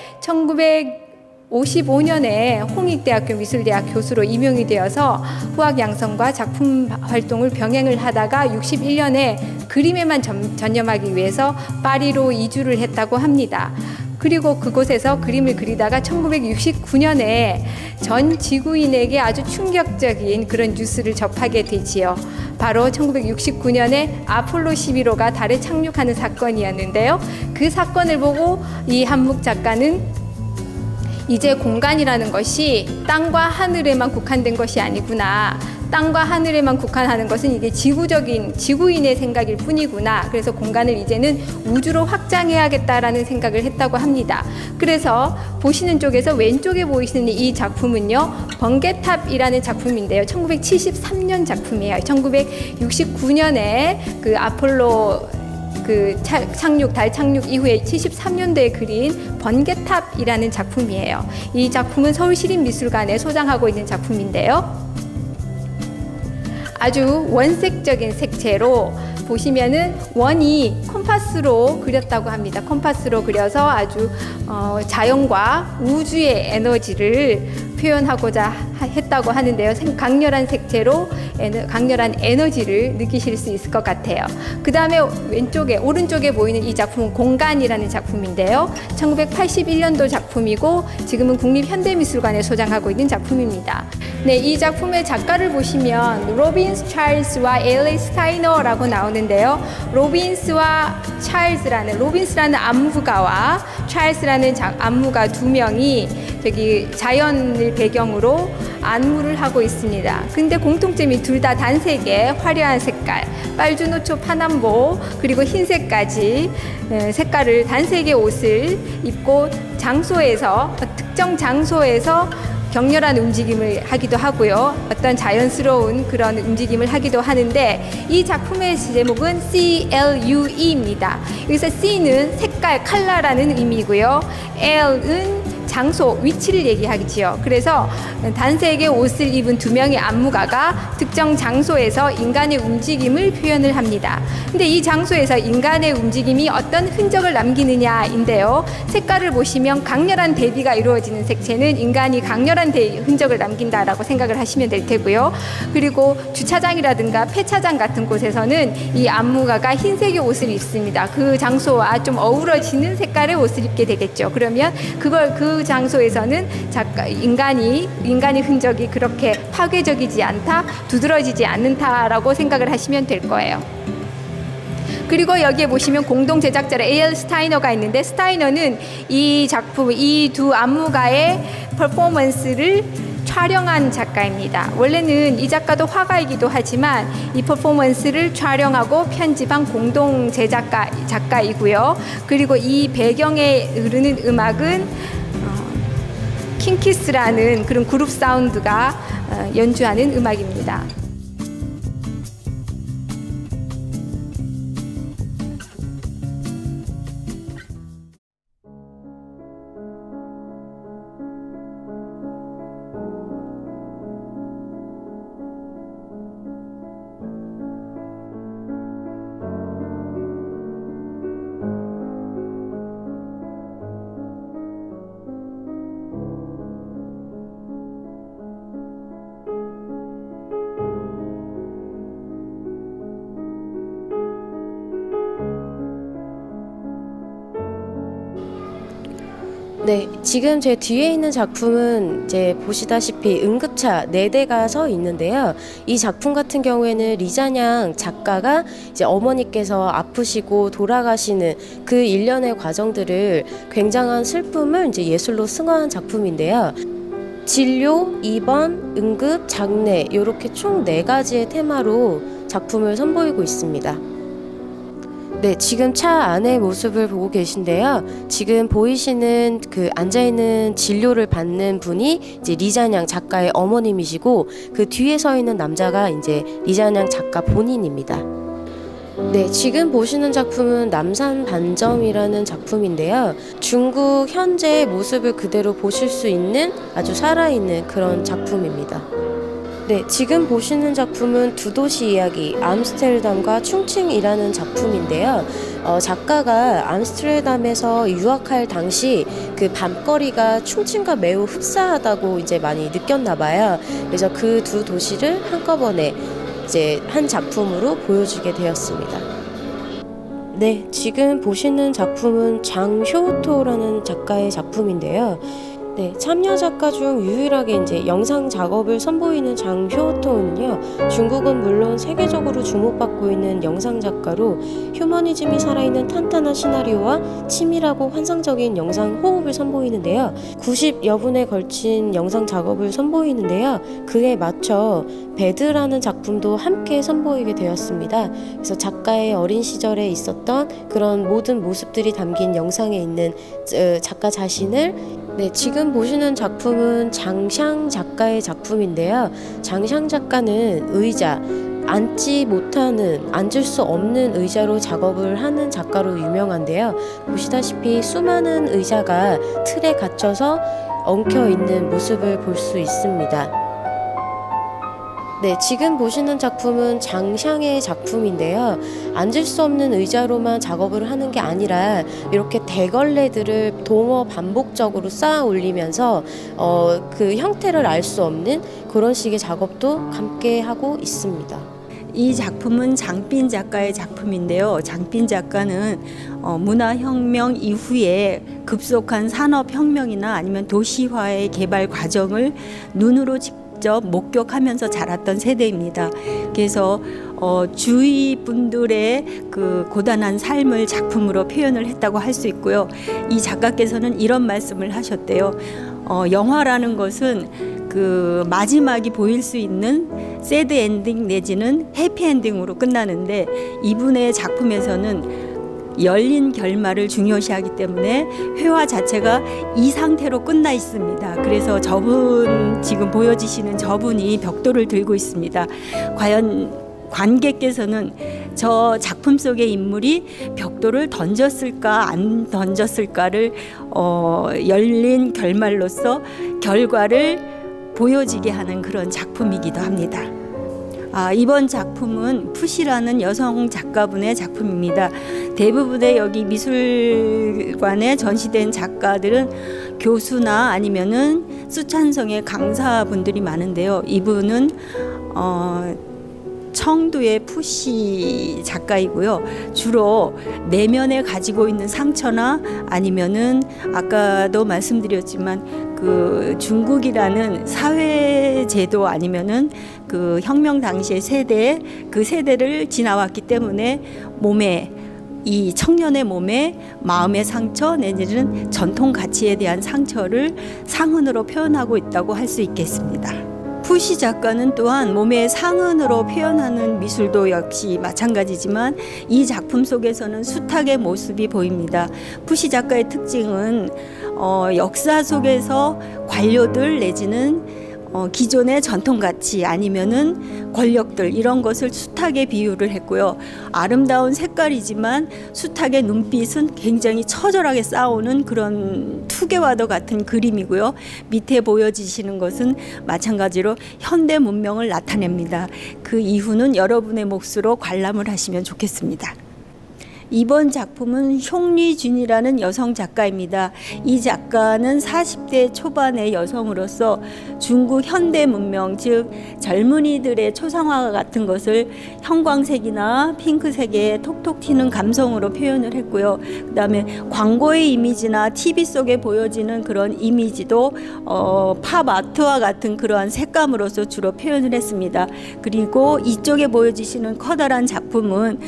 1955년에 홍익대학교 미술대학 교수로 임용이 되어서 후학 양성과 작품 활동을 병행을 하다가 61년에 그림에만 전념하기 위해서 파리로 이주를 했다고 합니다. 그리고 그곳에서 그림을 그리다가 1969년에 전 지구인에게 아주 충격적인 그런 뉴스를 접하게 되지요. 바로 1969년에 아폴로 11호가 달에 착륙하는 사건이었는데요. 그 사건을 보고 이 한묵 작가는 이제 공간이라는 것이 땅과 하늘에만 국한된 것이 아니구나. 땅과 하늘에만 국한하는 것은 이게 지구인의 생각일 뿐이구나. 그래서 공간을 이제는 우주로 확장해야겠다라는 생각을 했다고 합니다. 그래서 보시는 쪽에서 왼쪽에 보이시는 이 작품은요, 번개탑이라는 작품인데요. 1973년 작품이에요. 1969년에 그 아폴로 달 착륙 이후에 73년도에 그린 번개탑이라는 작품이에요. 이 작품은 서울시립미술관에 소장하고 있는 작품인데요. 아주 원색적인 색채로 보시면은 원이 콤파스로 그렸다고 합니다. 콤파스로 그려서 아주 자연과 우주의 에너지를 표현하고자 했다고 하는데요. 강렬한 색채로 강렬한 에너지를 느끼실 수 있을 것 같아요. 그 다음에 오른쪽에 보이는 이 작품은 공간이라는 작품인데요. 1981년도 작품이고 지금은 국립현대미술관에 소장하고 있는 작품입니다. 네, 이 작품의 작가를 보시면 로빈스 찰스와 엘리 스타이너라고 나오는데요. 로빈스라는 안무가와 찰스라는 안무가 두 명이 자연을 배경으로 안무를 하고 있습니다. 근데 공통점이 둘 다 단색의 화려한 색깔, 빨주노초 파남보 그리고 흰색까지 색깔을 단색의 옷을 입고 특정 장소에서 격렬한 움직임을 하기도 하고요. 어떤 자연스러운 그런 움직임을 하기도 하는데 이 작품의 제목은 CLUE입니다. 여기서 C는 색깔, 컬러라는 의미고요. L은 장소, 위치를 얘기하지요. 그래서 단색의 옷을 입은 두 명의 안무가가 특정 장소에서 인간의 움직임을 표현을 합니다. 근데 이 장소에서 인간의 움직임이 어떤 흔적을 남기느냐인데요. 색깔을 보시면 강렬한 대비가 이루어지는 색채는 인간이 강렬한 흔적을 남긴다라고 생각을 하시면 될 테고요. 그리고 주차장이라든가 폐차장 같은 곳에서는 이 안무가가 흰색의 옷을 입습니다. 그 장소와 좀 어우러지는 색깔의 옷을 입게 되겠죠. 그러면 그 장소에서는 인간의 흔적이 그렇게 파괴적이지 않다, 두드러지지 않는다라고 생각을 하시면 될 거예요. 그리고 여기에 보시면 공동 제작자로 A.L. 스타이너가 있는데, 스타이너는 이 두 안무가의 퍼포먼스를 촬영한 작가입니다. 원래는 이 작가도 화가이기도 하지만 이 퍼포먼스를 촬영하고 편집한 공동 작가이고요. 그리고 이 배경에 흐르는 음악은 핑키스라는 그런 그룹 사운드가 연주하는 음악입니다. 네, 지금 제 뒤에 있는 작품은 이제 보시다시피 응급차 4대가 서 있는데요. 이 작품 같은 경우에는 리자냥 작가가 이제 어머니께서 아프시고 돌아가시는 그 일련의 과정들을 굉장한 슬픔을 이제 예술로 승화한 작품인데요. 진료, 입원, 응급, 장례 이렇게 총 4가지의 테마로 작품을 선보이고 있습니다. 네, 지금 차 안의 모습을 보고 계신데요. 지금 보이시는 그 앉아있는 진료를 받는 분이 이제 리자냥 작가의 어머님이시고 그 뒤에 서 있는 남자가 이제 리자냥 작가 본인입니다. 네, 지금 보시는 작품은 남산반점이라는 작품인데요. 중국 현재의 모습을 그대로 보실 수 있는 아주 살아있는 그런 작품입니다. 네, 지금 보시는 작품은 두 도시 이야기 암스테르담과 충칭이라는 작품인데요. 작가가 암스테르담에서 유학할 당시 그 밤거리가 충칭과 매우 흡사하다고 이제 많이 느꼈나 봐요. 그래서 그 두 도시를 한꺼번에 이제 한 작품으로 보여주게 되었습니다. 네, 지금 보시는 작품은 장효토라는 작가의 작품인데요. 네, 참여 작가 중 유일하게 이제 영상 작업을 선보이는 장효토는요, 중국은 물론 세계적으로 주목받고 있는 영상 작가로 휴머니즘이 살아있는 탄탄한 시나리오와 치밀하고 환상적인 영상 호흡을 선보이는데요. 90여 분에 걸친 영상 작업을 선보이는데요. 그에 맞춰 배드라는 작품도 함께 선보이게 되었습니다. 그래서 작가의 어린 시절에 있었던 그런 모든 모습들이 담긴 영상에 있는 작가 자신을 네, 지금 보시는 작품은 장샹 작가의 작품인데요. 장샹 작가는 의자, 앉지 못하는, 앉을 수 없는 의자로 작업을 하는 작가로 유명한데요. 보시다시피 수많은 의자가 틀에 갇혀서 엉켜 있는 모습을 볼 수 있습니다. 네, 지금 보시는 작품은 장샹의 작품인데요. 앉을 수 없는 의자로만 작업을 하는 게 아니라 이렇게 대걸레들을 동어 반복적으로 쌓아 올리면서 그 형태를 알 수 없는 그런 식의 작업도 함께 하고 있습니다. 이 작품은 장빈 작가의 작품인데요. 장빈 작가는 문화혁명 이후에 급속한 산업혁명이나 아니면 도시화의 개발 과정을 눈으로 직접 목격하면서 자랐던 세대입니다. 그래서 주위 분들의 그 고단한 삶을 작품으로 표현을 했다고 할 수 있고요. 이 작가께서는 이런 말씀을 하셨대요. 영화라는 것은 그 마지막이 보일 수 있는 새드 엔딩 내지는 해피 엔딩으로 끝나는데 이분의 작품에서는 열린 결말을 중요시하기 때문에 회화 자체가 이 상태로 끝나 있습니다. 그래서 저분, 지금 보여지시는 저분이 벽돌을 들고 있습니다. 과연 관객께서는 저 작품 속의 인물이 벽돌을 던졌을까 안 던졌을까를 열린 결말로서 결과를 보여지게 하는 그런 작품이기도 합니다. 이번 작품은 푸시라는 여성 작가분의 작품입니다. 대부분의 여기 미술관에 전시된 작가들은 교수나 아니면은 수찬성의 강사분들이 많은데요. 이분은 청두의 푸시 작가이고요. 주로 내면에 가지고 있는 상처나 아니면은 아까도 말씀드렸지만 그 중국이라는 사회 제도 아니면은 그 혁명 당시의 세대, 그 세대를 지나왔기 때문에 몸에 이 청년의 몸에 마음의 상처 내지는 전통 가치에 대한 상처를 상흔으로 표현하고 있다고 할 수 있겠습니다. 푸시 작가는 또한 몸의 상흔으로 표현하는 미술도 역시 마찬가지지만 이 작품 속에서는 수탉의 모습이 보입니다. 푸시 작가의 특징은 역사 속에서 관료들 내지는 기존의 전통 가치 아니면은 권력들 이런 것을 숱하게 비유를 했고요. 아름다운 색깔이지만 숱하게 눈빛은 굉장히 처절하게 싸우는 그런 투개와도 같은 그림이고요. 밑에 보여지시는 것은 마찬가지로 현대 문명을 나타냅니다. 그 이후는 여러분의 몫으로 관람을 하시면 좋겠습니다. 이번 작품은 홍리준이라는 여성 작가입니다. 이 작가는 40대 초반의 여성으로서 중국 현대 문명, 즉 젊은이들의 초상화 같은 것을 형광색이나 핑크색의 톡톡 튀는 감성으로 표현을 했고요. 그다음에 광고의 이미지나 TV 속에 보여지는 그런 이미지도 팝 아트와 같은 그러한 색감으로서 주로 표현을 했습니다. 그리고 이쪽에 보여지시는 커다란 작품은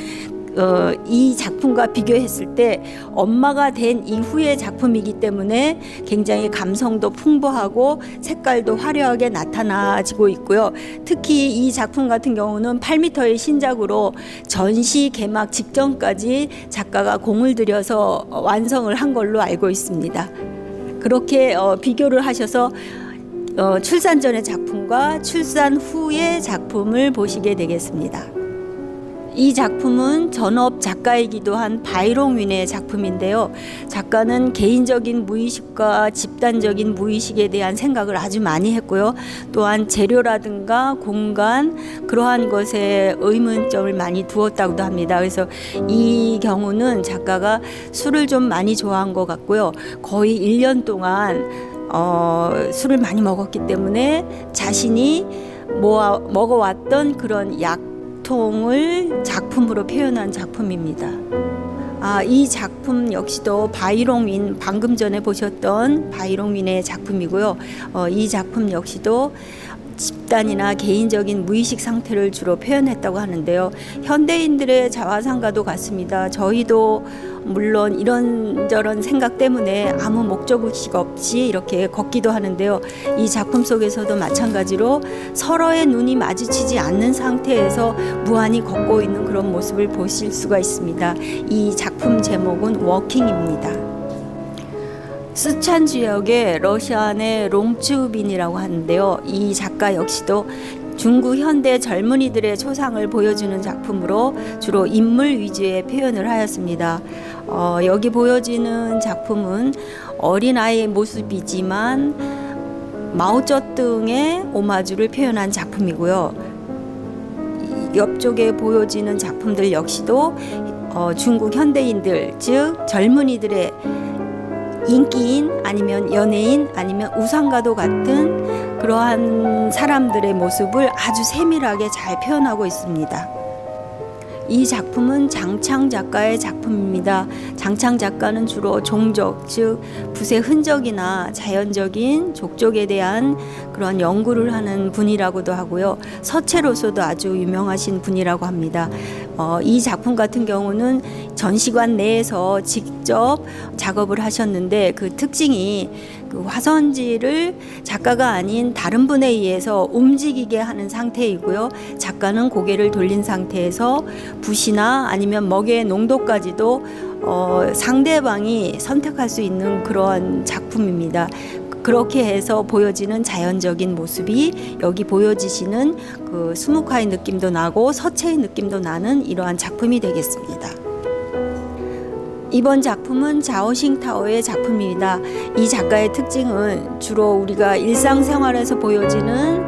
이 작품과 비교했을 때 엄마가 된 이후의 작품이기 때문에 굉장히 감성도 풍부하고 색깔도 화려하게 나타나지고 있고요. 특히 이 작품 같은 경우는 8m의 신작으로 전시 개막 직전까지 작가가 공을 들여서 완성을 한 걸로 알고 있습니다. 그렇게 비교를 하셔서 출산 전의 작품과 출산 후의 작품을 보시게 되겠습니다. 이 작품은 전업 작가이기도 한 바이롱 윈의 작품인데요. 작가는 개인적인 무의식과 집단적인 무의식에 대한 생각을 아주 많이 했고요. 또한 재료라든가 공간 그러한 것에 의문점을 많이 두었다고도 합니다. 그래서 이 경우는 작가가 술을 좀 많이 좋아한 것 같고요. 거의 1년 동안 술을 많이 먹었기 때문에 자신이 먹어왔던 그런 통을 작품으로 표현한 작품입니다. 이 작품 역시도 바이롱 윈, 방금 전에 보셨던 바이롱 윈의 작품이고요. 이 작품 역시도 집단이나 개인적인 무의식 상태를 주로 표현했다고 하는데요. 현대인들의 자화상과도 같습니다. 저희도 물론 이런저런 생각 때문에 아무 목적의식 없이 이렇게 걷기도 하는데요. 이 작품 속에서도 마찬가지로 서로의 눈이 마주치지 않는 상태에서 무한히 걷고 있는 그런 모습을 보실 수가 있습니다. 이 작품 제목은 워킹입니다. 스촨 지역의 러시아의 롱츠우빈이라고 하는데요. 이 작가 역시도 중국 현대 젊은이들의 초상을 보여주는 작품으로 주로 인물 위주의 표현을 하였습니다. 여기 보여지는 작품은 어린아이의 모습이지만 마오쩌둥의 오마주를 표현한 작품이고요. 옆쪽에 보여지는 작품들 역시도 중국 현대인들, 즉 젊은이들의 인기인 아니면 연예인 아니면 우상과도 같은 그러한 사람들의 모습을 아주 세밀하게 잘 표현하고 있습니다. 이 작품은 장창 작가의 작품입니다. 장창 작가는 주로 종족, 즉 붓의 흔적이나 자연적인 족적에 대한 그런 연구를 하는 분이라고도 하고요. 서체로서도 아주 유명하신 분이라고 합니다. 이 작품 같은 경우는 전시관 내에서 직접 작업을 하셨는데 그 특징이 그 화선지를 작가가 아닌 다른 분에 의해서 움직이게 하는 상태이고요. 작가는 고개를 돌린 상태에서 붓이나 아니면 먹의 농도까지도 상대방이 선택할 수 있는 그런 작품입니다. 그렇게 해서 보여지는 자연적인 모습이 여기 보여지시는 그 수묵화의 느낌도 나고 서체의 느낌도 나는 이러한 작품이 되겠습니다. 이번 작품은 자오싱타오의 작품입니다. 이 작가의 특징은 주로 우리가 일상생활에서 보여지는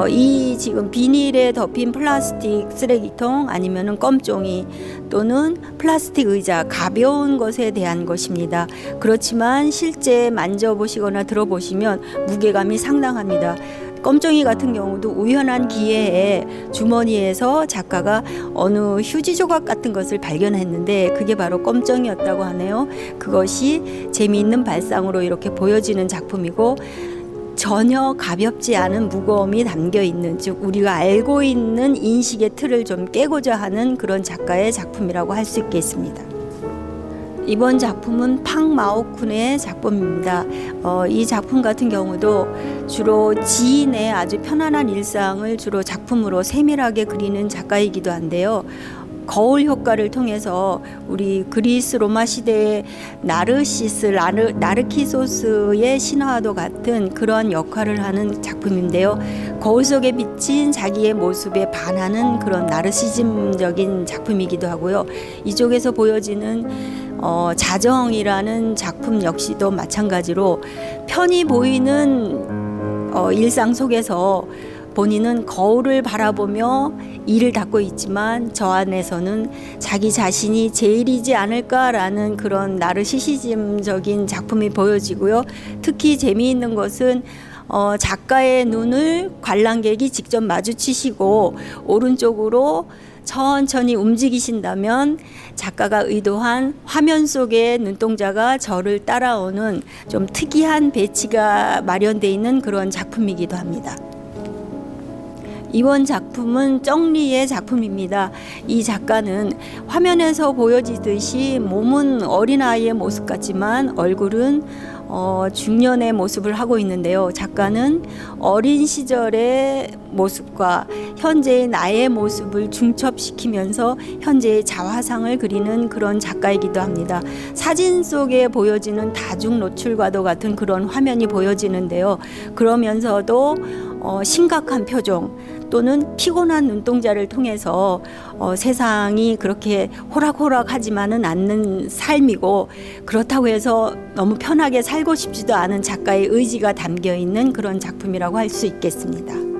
이 지금 비닐에 덮인 플라스틱 쓰레기통 아니면은 껌종이 또는 플라스틱 의자 가벼운 것에 대한 것입니다. 그렇지만 실제 만져보시거나 들어보시면 무게감이 상당합니다. 껌종이 같은 경우도 우연한 기회에 주머니에서 작가가 어느 휴지 조각 같은 것을 발견했는데 그게 바로 껌종이었다고 하네요. 그것이 재미있는 발상으로 이렇게 보여지는 작품이고 전혀 가볍지 않은 무거움이 담겨 있는, 즉 우리가 알고 있는 인식의 틀을 좀 깨고자 하는 그런 작가의 작품이라고 할 수 있겠습니다. 이번 작품은 팡마오쿤의 작품입니다. 이 작품 같은 경우도 주로 지인의 아주 편안한 일상을 주로 작품으로 세밀하게 그리는 작가이기도 한데요. 거울 효과를 통해서 우리 그리스 로마 시대의 나르키소스의 신화와도 같은 그런 역할을 하는 작품인데요. 거울 속에 비친 자기의 모습에 반하는 그런 나르시즘적인 작품이기도 하고요. 이쪽에서 보여지는 자정이라는 작품 역시도 마찬가지로 편히 보이는 일상 속에서 본인은 거울을 바라보며 이를 닦고 있지만 저 안에서는 자기 자신이 제일이지 않을까라는 그런 나르시시즘적인 작품이 보여지고요. 특히 재미있는 것은 작가의 눈을 관람객이 직접 마주치시고 오른쪽으로 천천히 움직이신다면 작가가 의도한 화면 속의 눈동자가 저를 따라오는 좀 특이한 배치가 마련되어 있는 그런 작품이기도 합니다. 이번 작품은 정리의 작품입니다. 이 작가는 화면에서 보여지듯이 몸은 어린아이의 모습 같지만 얼굴은 중년의 모습을 하고 있는데요. 작가는 어린 시절의 모습과 현재의 나의 모습을 중첩시키면서 현재의 자화상을 그리는 그런 작가이기도 합니다. 사진 속에 보여지는 다중 노출과도 같은 그런 화면이 보여지는데요. 그러면서도 심각한 표정 또는 피곤한 눈동자를 통해서 세상이 그렇게 호락호락하지만은 않는 삶이고 그렇다고 해서 너무 편하게 살고 싶지도 않은 작가의 의지가 담겨 있는 그런 작품이라고 할 수 있겠습니다.